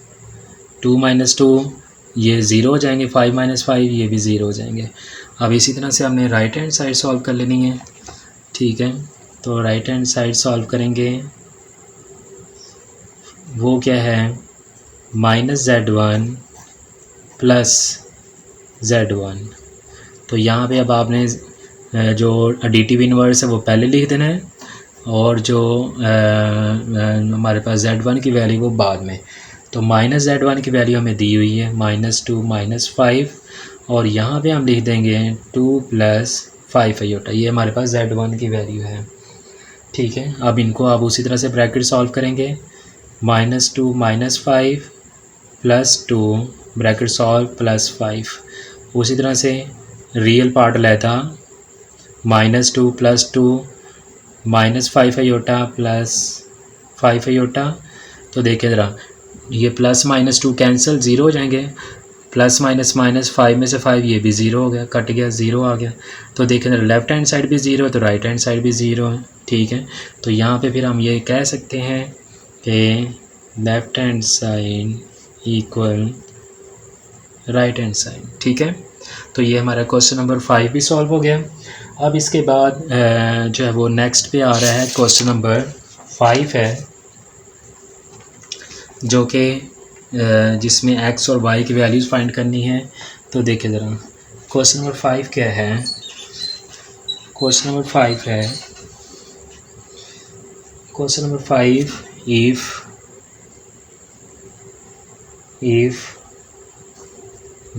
2 - 2 ये ज़ीरो हो जाएंगे, 5 - 5 ये भी ज़ीरो हो जाएंगे। अब इसी तरह से हमने राइट हैंड साइड सॉल्व कर लेनी है। ठीक है, तो राइट हैंड साइड सॉल्व करेंगे, वो क्या है, -Z1 प्लस Z1। तो यहाँ पे अब आपने जो एडिटिव इन्वर्स है वो पहले लिख देना है और जो हमारे पास Z1 की वैल्यू वो बाद में। तो -Z1 की वैल्यू हमें दी हुई है -2 - 5 और यहाँ पे हम लिख देंगे 2 + 5 आयोटा। ये हमारे पास Z1 की वैल्यू है। ठीक है, अब इनको आप उसी तरह से ब्रैकेट सॉल्व करेंगे, -2 - 5 + 2 ब्रैकेट सॉल्व +5। उसी तरह से रियल पार्ट लेता, -2 + 2 -5 आयोटा प्लस 5 आयोटा। तो देखिए ज़रा, ये प्लस -2 कैंसिल, ज़ीरो हो जाएंगे, प्लस माइनस -5 में से 5 ये भी ज़ीरो हो गया, कट गया, ज़ीरो आ गया। तो देखिए ज़रा, लेफ़्ट हैंड साइड भी ज़ीरो है तो राइट हैंड साइड भी ज़ीरो है। ठीक है, तो यहाँ पे फिर हम ये कह सकते हैं कि left hand side equal right hand side. ठीक है, तो ये हमारा क्वेश्चन नंबर 5 भी सॉल्व हो गया। अब इसके बाद जो है वो नेक्स्ट पे आ रहा है, क्वेश्चन नंबर 5 है, जो कि जिसमें x और y की वैल्यूज़ फाइंड करनी है। तो देखिए ज़रा, क्वेश्चन नंबर 5 क्या है, क्वेश्चन नंबर 5 है, question number 5, if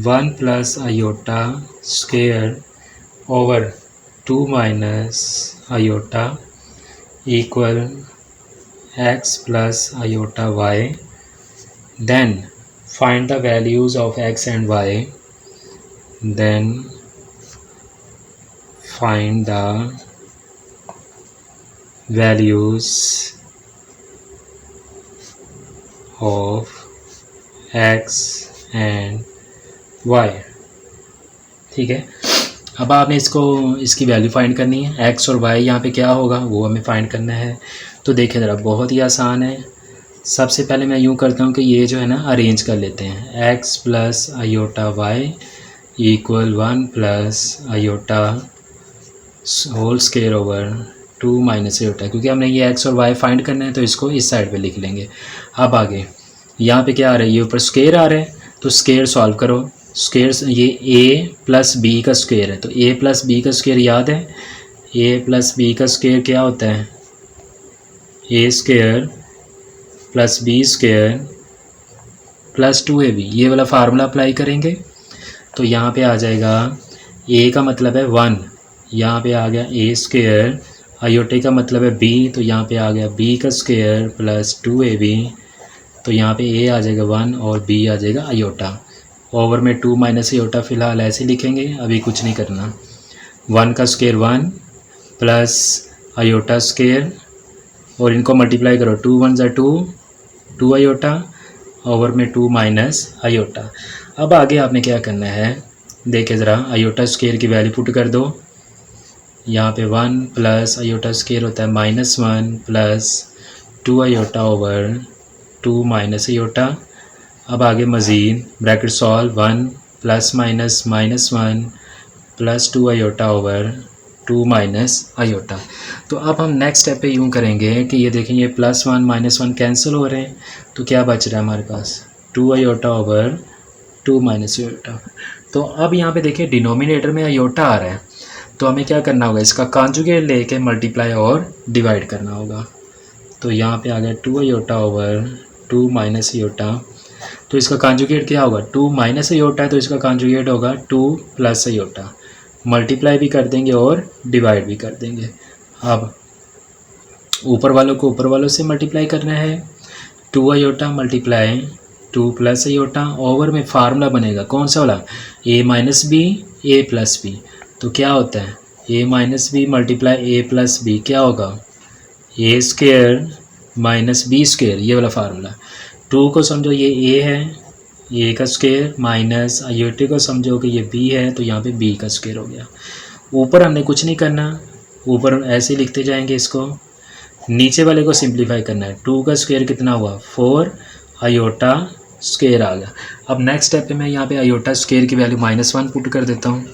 1 + iota square over 2 - iota equal x + iota y, then find the values of x and y, then find the values of x and y। ठीक है, अब आपने इसकी value find करनी है, x और y यहाँ पे क्या होगा वो हमें फाइंड करना है। तो देखिए ज़रा, बहुत ही आसान है। सबसे पहले मैं यूँ करता हूँ कि ये जो है ना अरेंज कर लेते हैं, x + iota y equal 1 + iota whole square over 2 - iota, क्योंकि हमने ये x और y फाइंड करना है तो इसको इस साइड पे लिख लेंगे। अब आगे यहाँ पे क्या आ रहा है, ये ऊपर स्क्वायर आ रहा है, तो स्क्वायर सॉल्व करो। स्क्वायर ये a + b का स्क्वायर है, तो a + b का स्क्वायर याद है, a + b का स्क्वायर क्या होता है, a² + b² + 2ab। ये वाला फार्मूला अप्लाई करेंगे तो यहाँ पे आ जाएगा, a का मतलब है 1, यहाँ पे आ गया a², आयोटे का मतलब है b, तो यहाँ पे आ गया b² + 2ab। तो यहाँ पे a आ जाएगा 1 और b आ जाएगा आयोटा, ओवर में 2 - आयोटा फ़िलहाल ऐसे लिखेंगे, अभी कुछ नहीं करना। 1 का स्क्वायर 1 प्लस आयोटा स्क्वायर और इनको मल्टीप्लाई करो, 2 × 1 = 2, 2 आयोटा ओवर में 2 - आयोटा। अब आगे आपने क्या करना है, देखिए ज़रा, आयोटा स्क्वायर की वैल्यू पुट कर दो। यहाँ पे 1 प्लस आयोटा स्क्वायर होता है -1 प्लस 2 आयोटा ओवर 2 - आयोटा। अब आगे मज़ीद bracket solve, 1 + -1 plus 2 iota over 2 - iota. तो अब हम नेक्स्ट स्टेप पे यूँ करेंगे कि ये देखें, ये +1 -1 कैंसिल हो रहे हैं, तो क्या बच रहा है हमारे पास, 2 आयोटा ओवर 2 - आयोटा। तो अब यहाँ पे देखिए डिनोमिनेटर में आयोटा आ रहा है, तो हमें क्या करना होगा, इसका कॉन्जुगेट लेके मल्टीप्लाई और डिवाइड करना होगा। तो यहाँ पे आ गया 2 आयोटा ओवर 2 - आयोटा। तो इसका कॉन्जुगेट क्या होगा, 2 - आयोटा है तो इसका कॉन्जुगेट होगा 2 + आयोटा। मल्टीप्लाई भी कर देंगे और डिवाइड भी कर देंगे। अब ऊपर वालों को ऊपर वालों से मल्टीप्लाई करना है, two iota multiply two plus iota over में फार्मूला बनेगा कौन सा वाला, a minus b a plus b. तो क्या होता है a minus b multiply a plus b क्या होगा, a square minus b square, ये वाला फार्मूला। टू को समझो ये ए है, ए का स्क्वेयर माइनस आयोटे को समझो कि ये बी है, तो यहाँ पे बी का स्क्वेयर हो गया। ऊपर हमने कुछ नहीं करना, ऊपर ऐसे लिखते जाएंगे इसको, नीचे वाले को सिंप्लीफाई करना है। टू का स्क्वायर कितना हुआ 4 आयोटा स्क्वायर आ गया। अब नेक्स्ट स्टेप पे मैं यहाँ पे आयोटा स्क्वायर की वैल्यू -1 पुट कर देता हूँ,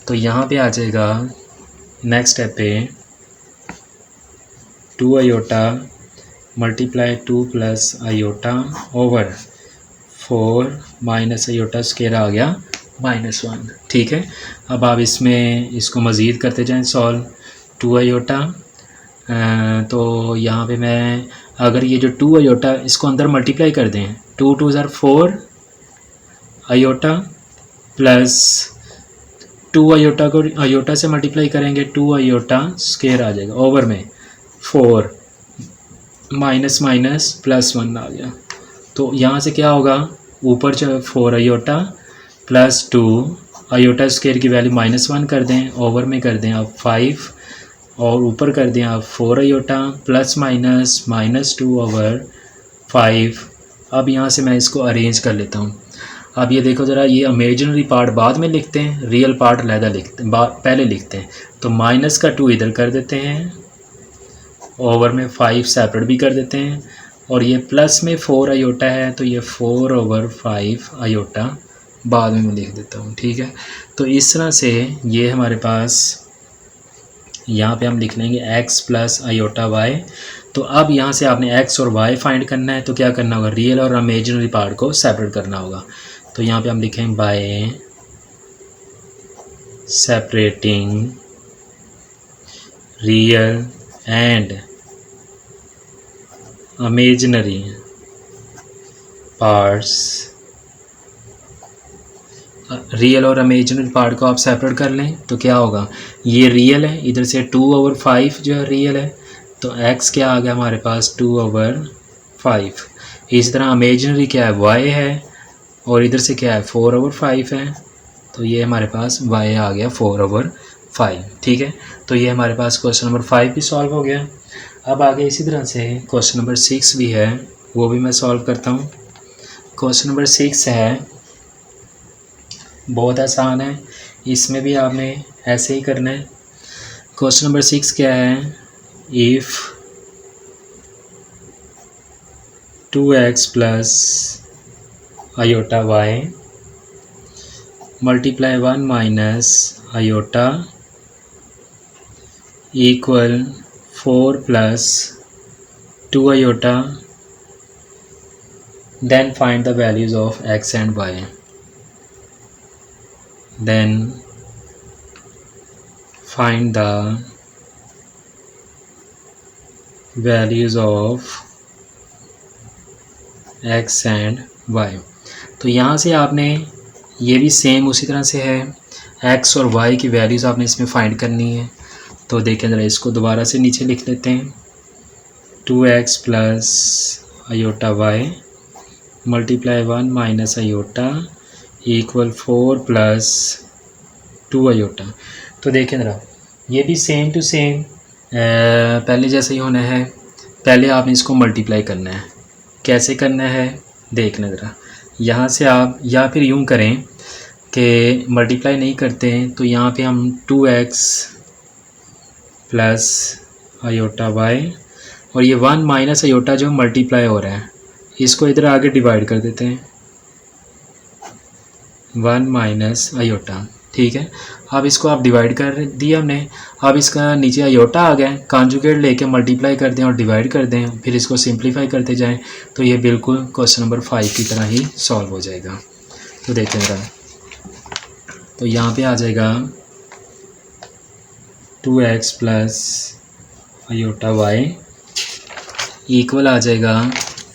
तो यहाँ पे आ जाएगा नेक्स्ट स्टेप पे 2 iota multiply 2 plus iota over 4 minus iota square आ गया -1। ठीक है, अब आप इसमें इसको मज़ीद करते जाएं सॉल्व। 2 आयोटा तो यहाँ पे मैं अगर ये जो 2 आयोटा इसको अंदर मल्टीप्लाई कर दें, 2 2 ज़ार 4 आयोटा प्लस 2 आयोटा को आयोटा से मल्टीप्लाई करेंगे 2 आयोटा स्क्वायर आ जाएगा ओवर में 4 माइनस माइनस +1 आ गया। तो यहाँ से क्या होगा, ऊपर जो 4 आयोटा प्लस 2 आयोटा स्क्वायर की वैल्यू -1 कर दें, ओवर में कर दें आप 5 और ऊपर कर दें आप 4 आयोटा प्लस माइनस -2 ओवर 5। अब यहाँ से मैं इसको अरेंज कर लेता हूँ। अब ये देखो ज़रा, ये इमेजिनरी पार्ट बाद में लिखते हैं, रियल पार्ट अलहदा लिखते हैं, पहले लिखते हैं। तो माइनस का 2 इधर कर देते हैं, ओवर में 5 सेपरेट भी कर देते हैं, और ये प्लस में 4 आयोटा है तो ये 4 ओवर 5 आयोटा बाद में मैं लिख देता हूँ। ठीक है, तो इस तरह से ये हमारे पास यहाँ पे हम लिख लेंगे x प्लस आयोटा y। तो अब यहाँ से आपने x और y फाइंड करना है, तो क्या करना होगा, रियल और इमेजिनरी पार्ट को सेपरेट करना होगा। तो यहाँ पे हम लिखेंगे bye separating real and imaginary parts. Real और इमेजिनरी पार्ट को आप सेपरेट कर लें तो क्या होगा, ये रियल है, इधर से 2 ओवर 5 जो है रियल है, तो x क्या आ गया हमारे पास 2 ओवर 5। इस तरह इमेजिनरी क्या है y है, और इधर से क्या है 4 ओवर 5 है, तो ये हमारे पास y आ गया 4 ओवर 5। ठीक है, तो ये हमारे पास क्वेश्चन नंबर 5 भी सॉल्व हो गया। अब आगे इसी तरह से क्वेश्चन नंबर 6 भी है, वो भी मैं सॉल्व करता हूँ। क्वेश्चन नंबर 6 है, बहुत आसान है, इसमें भी आपने ऐसे ही करना है। क्वेश्चन नंबर 6 क्या है, if 2x plus iota y multiply 1 minus iota equal 4 plus 2 iota, then find the values of x and y। Then find the values of x and y। तो यहाँ से आपने ये भी सेम उसी तरह से है, x और y की वैल्यूज़ आपने इसमें फाइंड करनी है। तो देखें ज़रा, इसको दोबारा से नीचे लिख लेते हैं, 2x plus iota y multiply 1 minus iota equal 4 plus 2 iota. तो देखें ज़रा, ये भी सेम टू सेम पहले जैसे ही होना है। पहले आपने इसको मल्टीप्लाई करना है, कैसे करना है देखना ज़रा। यहाँ से आप या फिर यूँ करें कि मल्टीप्लाई नहीं करते हैं, तो यहाँ पे हम 2x प्लस आयोटा y और ये 1 माइनस आयोटा जो मल्टीप्लाई हो रहा है, इसको इधर आगे डिवाइड कर देते हैं, 1 माइनस आयोटा। ठीक है, अब इसको आप डिवाइड कर दिया हमने, अब इसका नीचे आयोटा आ गया, कॉन्जुगेट लेके मल्टीप्लाई कर दें और डिवाइड कर दें, फिर इसको सिंप्लीफाई करते जाएं, तो ये बिल्कुल क्वेश्चन नंबर 5 की तरह ही सॉल्व हो जाएगा। तो देखें ज़रा, तो यहाँ पे आ जाएगा 2x plus iota y equal आ जाएगा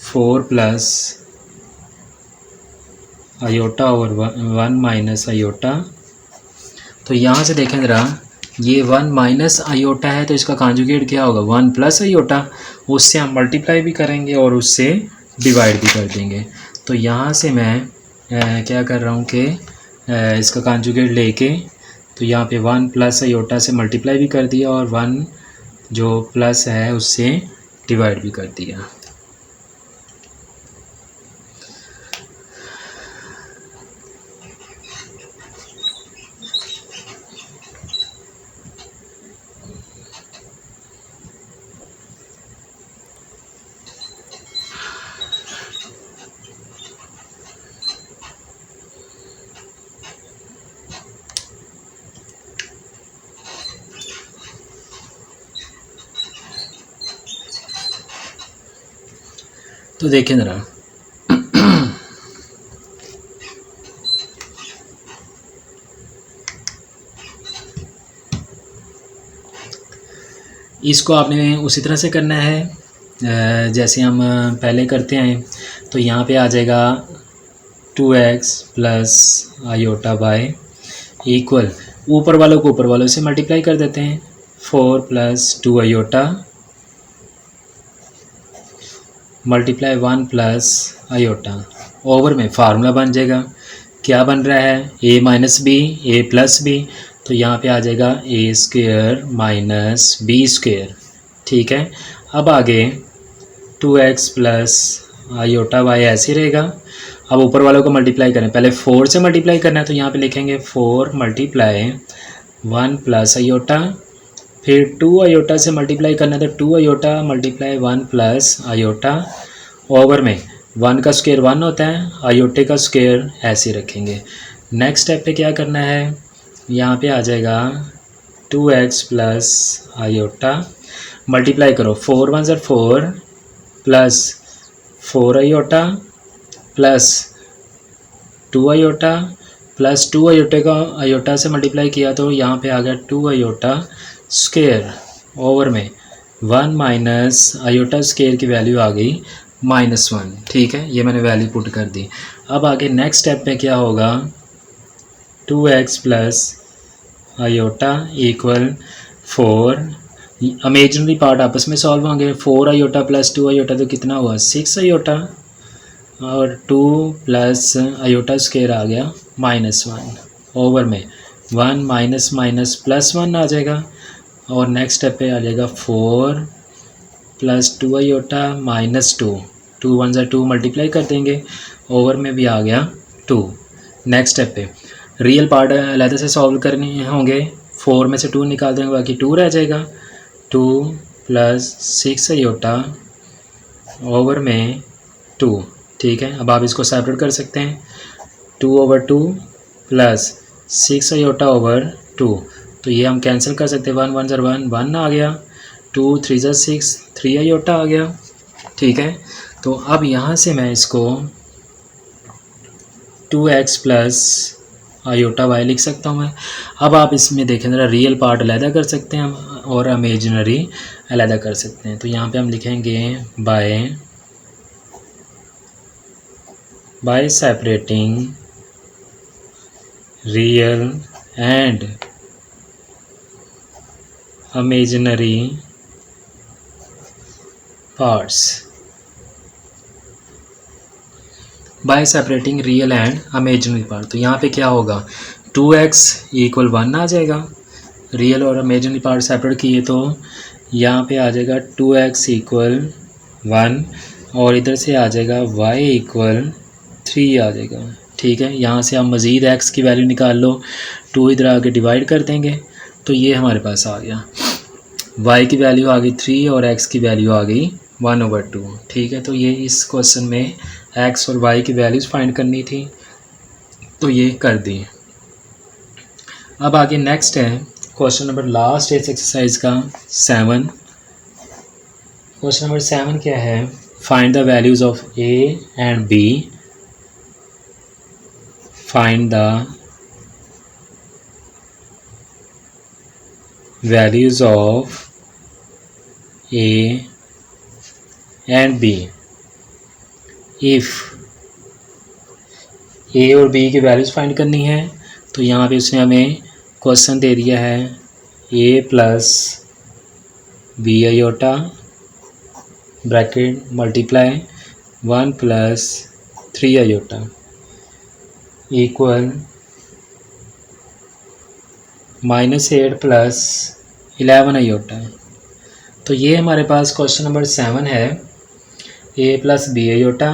4 प्लस आयोटा और 1 माइनस आयोटा। तो यहाँ से देखें ज़रा, ये 1 माइनस आयोटा है तो इसका कॉन्जुगेट क्या होगा 1 प्लस आयोटा, उससे हम मल्टीप्लाई भी करेंगे और उससे डिवाइड भी कर देंगे। तो यहाँ से मैं क्या कर रहा हूँ कि इसका कॉन्जुगेट लेके तो यहाँ पे 1 प्लस आयोटा से मल्टीप्लाई भी कर दिया और 1 जो प्लस है उससे डिवाइड भी कर दिया। तो देखें ज़रा, इसको आपने उसी तरह से करना है जैसे हम पहले करते हैं। तो यहाँ पे आ जाएगा 2x plus iota y equal, ऊपर वालों को ऊपर वालों से मल्टीप्लाई कर देते हैं, 4 plus 2 iota multiply 1 plus iota, over में फार्मूला बन जाएगा। क्या बन रहा है? a minus b a plus b, तो यहाँ पे आ जाएगा a square minus b square. ठीक है, अब आगे 2x प्लस आयोटा वाई ऐसे रहेगा। अब ऊपर वालों को मल्टीप्लाई करें, पहले 4 से मल्टीप्लाई करना है तो यहाँ पे लिखेंगे 4 मल्टीप्लाई 1 प्लस आयोटा, फिर 2 आयोटा से मल्टीप्लाई करना है तो 2 iota multiply 1 plus iota, over में 1 का स्क्वायर 1 होता है, आयोटे का स्क्वायर ऐसे रखेंगे। नेक्स्ट स्टेप पे क्या करना है, यहाँ पे आ जाएगा 2x प्लस आयोटा मल्टीप्लाई करो, 4 1 ज़र 4 plus 4 iota plus 2 iota plus 2 Ayotte का आयोटा से मल्टीप्लाई किया तो यहाँ पे आ गया 2 आयोटा स्क्वायर, ओवर में 1 माइनस आयोटा स्क्वायर की वैल्यू आ गई -1। ठीक है, ये मैंने वैल्यू पुट कर दी। अब आगे नेक्स्ट स्टेप में क्या होगा, 2x plus iota equal 4, imaginary part आपस में सॉल्व होंगे, 4 आयोटा प्लस 2 आयोटा तो कितना हुआ 6 आयोटा, और 2 प्लस आयोटा स्क्वायर आ गया -1, ओवर में 1 माइनस माइनस प्लस 1 आ जाएगा, और नेक्स्ट स्टेप पे आ जाएगा 4 प्लस 2 आयोटा माइनस 2, 2 1 ज़ा 2 मल्टीप्लाई कर देंगे, ओवर में भी आ गया 2। नेक्स्ट स्टेप पे रियल पार्ट अलग से सॉल्व करने होंगे, 4 में से 2 निकाल देंगे, बाकी 2 रह जाएगा, 2 प्लस 6 आयोटा ओवर में 2। ठीक है, अब आप इसको सेपरेट कर सकते हैं, 2/2 प्लस 6 आयोटा ओवर 2, तो ये हम कैंसिल कर सकते हैं, 1 1 ज़र 1 1 आ गया, 2 3 ज़र 6 3 आयोटा आ गया। ठीक है, तो अब यहाँ से मैं इसको 2x प्लस आयोटा वाई लिख सकता हूँ मैं। अब आप इसमें देखें ज़रा, रियल पार्ट अलहदा कर सकते हैं और इमेजिनरी अलहदा कर सकते हैं। तो यहाँ पे हम लिखेंगे bye separating real and imaginary parts, bye separating real and imaginary part. तो यहाँ पे क्या होगा, 2x इक्वल 1 आ जाएगा, रियल और इमेजिनरी पार्ट सेपरेट किए तो यहाँ पे आ जाएगा 2x इक्वल 1, और इधर से आ जाएगा y इक्वल 3 आ जाएगा। ठीक है, यहाँ से आप मज़ीद x की वैल्यू निकाल लो, 2 इधर आके डिवाइड कर देंगे तो ये हमारे पास आ गया, y की वैल्यू आ गई 3 और x की वैल्यू आ गई 1/2। ठीक है, तो ये इस क्वेश्चन में x और y की वैल्यूज़ फाइंड करनी थी, तो ये कर दी। अब आगे नेक्स्ट है क्वेश्चन नंबर लास्ट इस एक्सरसाइज का 7। क्वेश्चन नंबर 7 क्या है, find the values of a and b, find the values of a and b if a और b की वैल्यूज़ फाइंड करनी है। तो यहाँ पे उसने हमें क्वेश्चन दे दिया है a plus b iota bracket multiply 1 plus 3 iota equal -8 plus 11 iota. तो ये हमारे पास क्वेश्चन नंबर 7 है। a plus b iota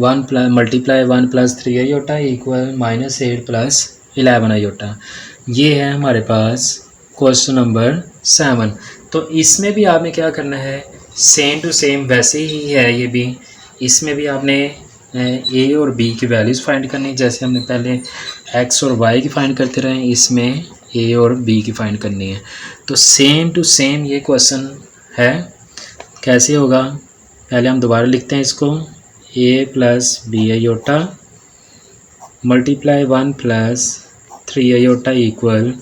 1 plus multiply 1 plus 3 iota equal -8 plus 11 iota. ये है हमारे पास क्वेश्चन नंबर 7। तो इसमें भी आपने क्या करना है, सेम टू सेम वैसे ही है ये भी। इसमें भी आपने a और b की वैल्यूज़ फाइंड करनी, जैसे हमने पहले x और y की फाइंड करते रहे, इसमें a और b की फाइंड करनी है। तो सेम टू सेम ये क्वेश्चन है। कैसे होगा, पहले हम दोबारा लिखते हैं इसको। a plus b iota multiply 1 plus 3 iota equal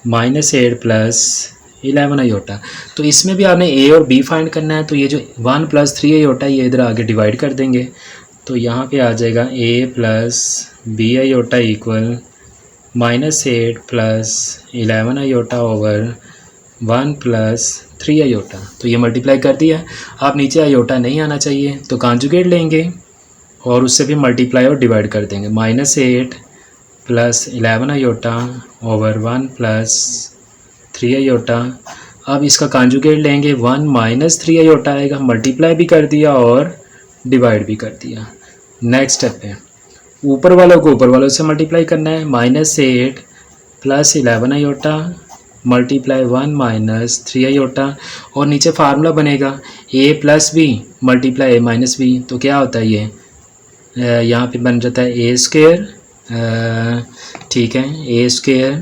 -8 plus 11 iota. तो इसमें भी आपने a और b फाइंड करना है। तो ये जो 1 प्लस 3 आयोटा ये इधर आगे डिवाइड कर देंगे। तो यहाँ पे आ जाएगा a plus b iota equal -8 plus 11 iota over 1 plus 3 iota. तो ये मल्टीप्लाई कर दिया। आप नीचे आयोटा नहीं आना चाहिए, तो कॉन्जुगेट लेंगे और उससे भी मल्टीप्लाई और डिवाइड कर देंगे। -8 plus 11 iota over 1 plus 3 iota. अब इसका कॉन्जुगेट लेंगे, 1 माइनस 3 आयोटा आएगा, मल्टीप्लाई भी कर दिया और डिवाइड भी कर दिया। नेक्स्ट स्टेप है, ऊपर वालों को ऊपर वालों से मल्टीप्लाई करना है। -8 plus 11 iota multiply 1 minus 3 iota, और नीचे फार्मूला बनेगा a plus b multiply a minus b. तो क्या होता है ये, यहाँ पे बन जाता है a स्क्वेयर, ठीक है, a स्क्वेयर,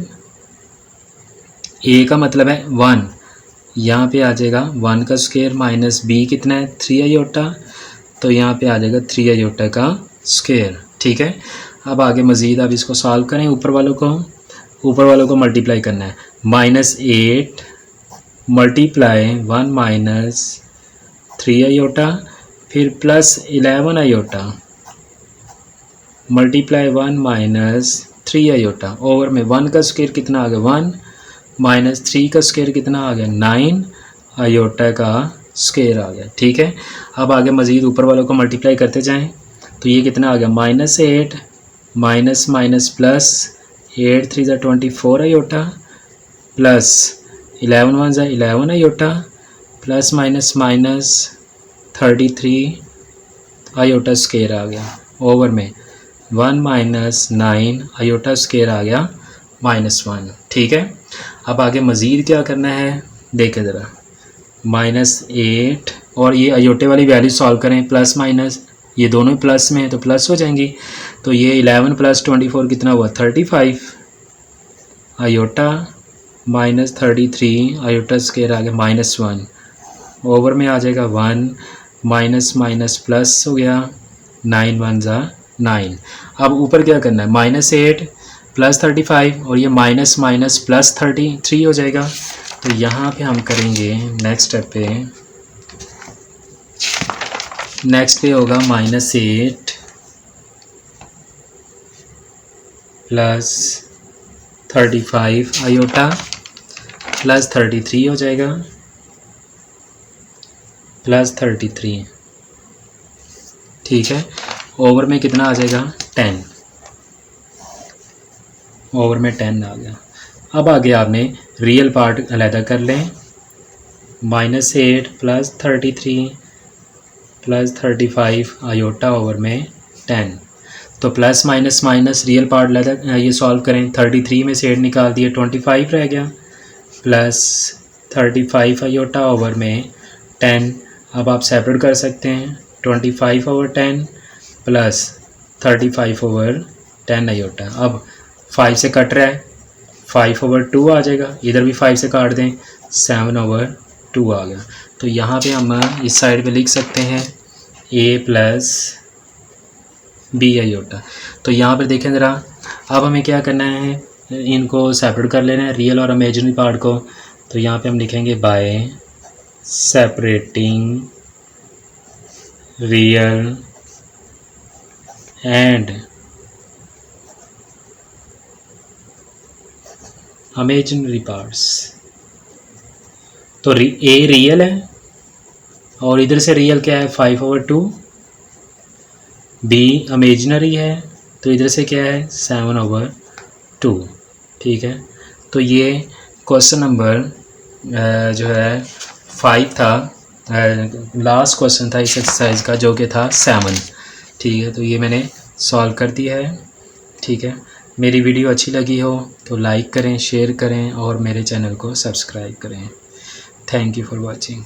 a का मतलब है 1, यहाँ पे आ जाएगा 1 का स्क्वेयर माइनस b कितना है 3 आयोटा, तो यहाँ पे आ जाएगा 3 आयोटा का स्क्वेयर। ठीक है, अब आगे मज़ीद आप इसको सॉल्व करें। ऊपर वालों को मल्टीप्लाई करना है। -8 मल्टीप्लाई 1 माइनस 3 आयोटा, फिर plus 11 iota multiply 1 minus 3 iota over में 1 का स्क्वायर कितना आ गया 1 माइनस 3 का स्क्वायर कितना आ गया 9 आयोटा का स्क्वायर आ गया। ठीक है, अब आगे मज़ीद ऊपर वालों को मल्टीप्लाई करते जाएं। तो ये कितना आ गया -8 माइनस माइनस प्लस 8 3 ज़ा 24 आयोटा प्लस 11 1 ज़ा 11 iota plus minus minus 33 iota square आ गया ओवर में 1 माइनस 9 आयोटा स्क्वायर आ गया -1। ठीक है, अब आगे मज़ीद क्या करना है देखें ज़रा। -8 और ये आयोटे वाली वैल्यू सॉल्व करें, प्लस माइनस ये दोनों प्लस में है तो प्लस हो जाएंगी। तो ये 11 प्लस 24 कितना हुआ 35 आयोटा माइनस 33 आयोटा स्क्वायर आ गया -1 ओवर में आ जाएगा 1 माइनस माइनस प्लस हो गया 9 1 ज़ा 9। अब ऊपर क्या करना है, -8 प्लस 35 और ये माइनस माइनस प्लस 33 हो जाएगा। तो यहाँ पे हम करेंगे नेक्स्ट स्टेप पे, नेक्स्ट पे होगा -8 प्लस 35 आयोटा प्लस 33 हो जाएगा प्लस 33। ठीक है, ओवर में कितना आ जाएगा 10, ओवर में 10 आ गया। अब आगे आपने रियल पार्ट अलहदा कर लें। -8 प्लस 33 प्लस 35 आयोटा ओवर में 10। तो plus minus minus real part अलहदा ये सॉल्व करें। 33 में से 8 निकाल दिए 25 रह गया प्लस 35 आयोटा ओवर में 10। अब आप सेपरेट कर सकते हैं 25 ओवर 10 प्लस 35 ओवर 10 आयोटा। अब 5 से कट रहा है 5 ओवर 2 आ जाएगा, इधर भी 5 से काट दें 7 ओवर 2 आ गया। तो यहाँ पे हम इस साइड पे लिख सकते हैं a प्लस बी आयोटा। तो यहाँ पर देखें ज़रा, अब हमें क्या करना है, इनको सेपरेट कर लेना है रियल और इमेजिनरी पार्ट को। तो यहाँ पे हम लिखेंगे bye separating real and imaginary parts. तो a रियल है और इधर से रियल क्या है 5 ओवर 2 b इमेजिनरी है तो इधर से क्या है 7/2, ठीक है। तो ये क्वेश्चन नंबर जो है 5 था, लास्ट क्वेश्चन था इस एक्सरसाइज का जो कि था 7, ठीक है। तो ये मैंने सॉल्व कर दिया है, ठीक है। मेरी वीडियो अच्छी लगी हो तो लाइक करें, शेयर करें और मेरे चैनल को सब्सक्राइब करें। Thank you for watching.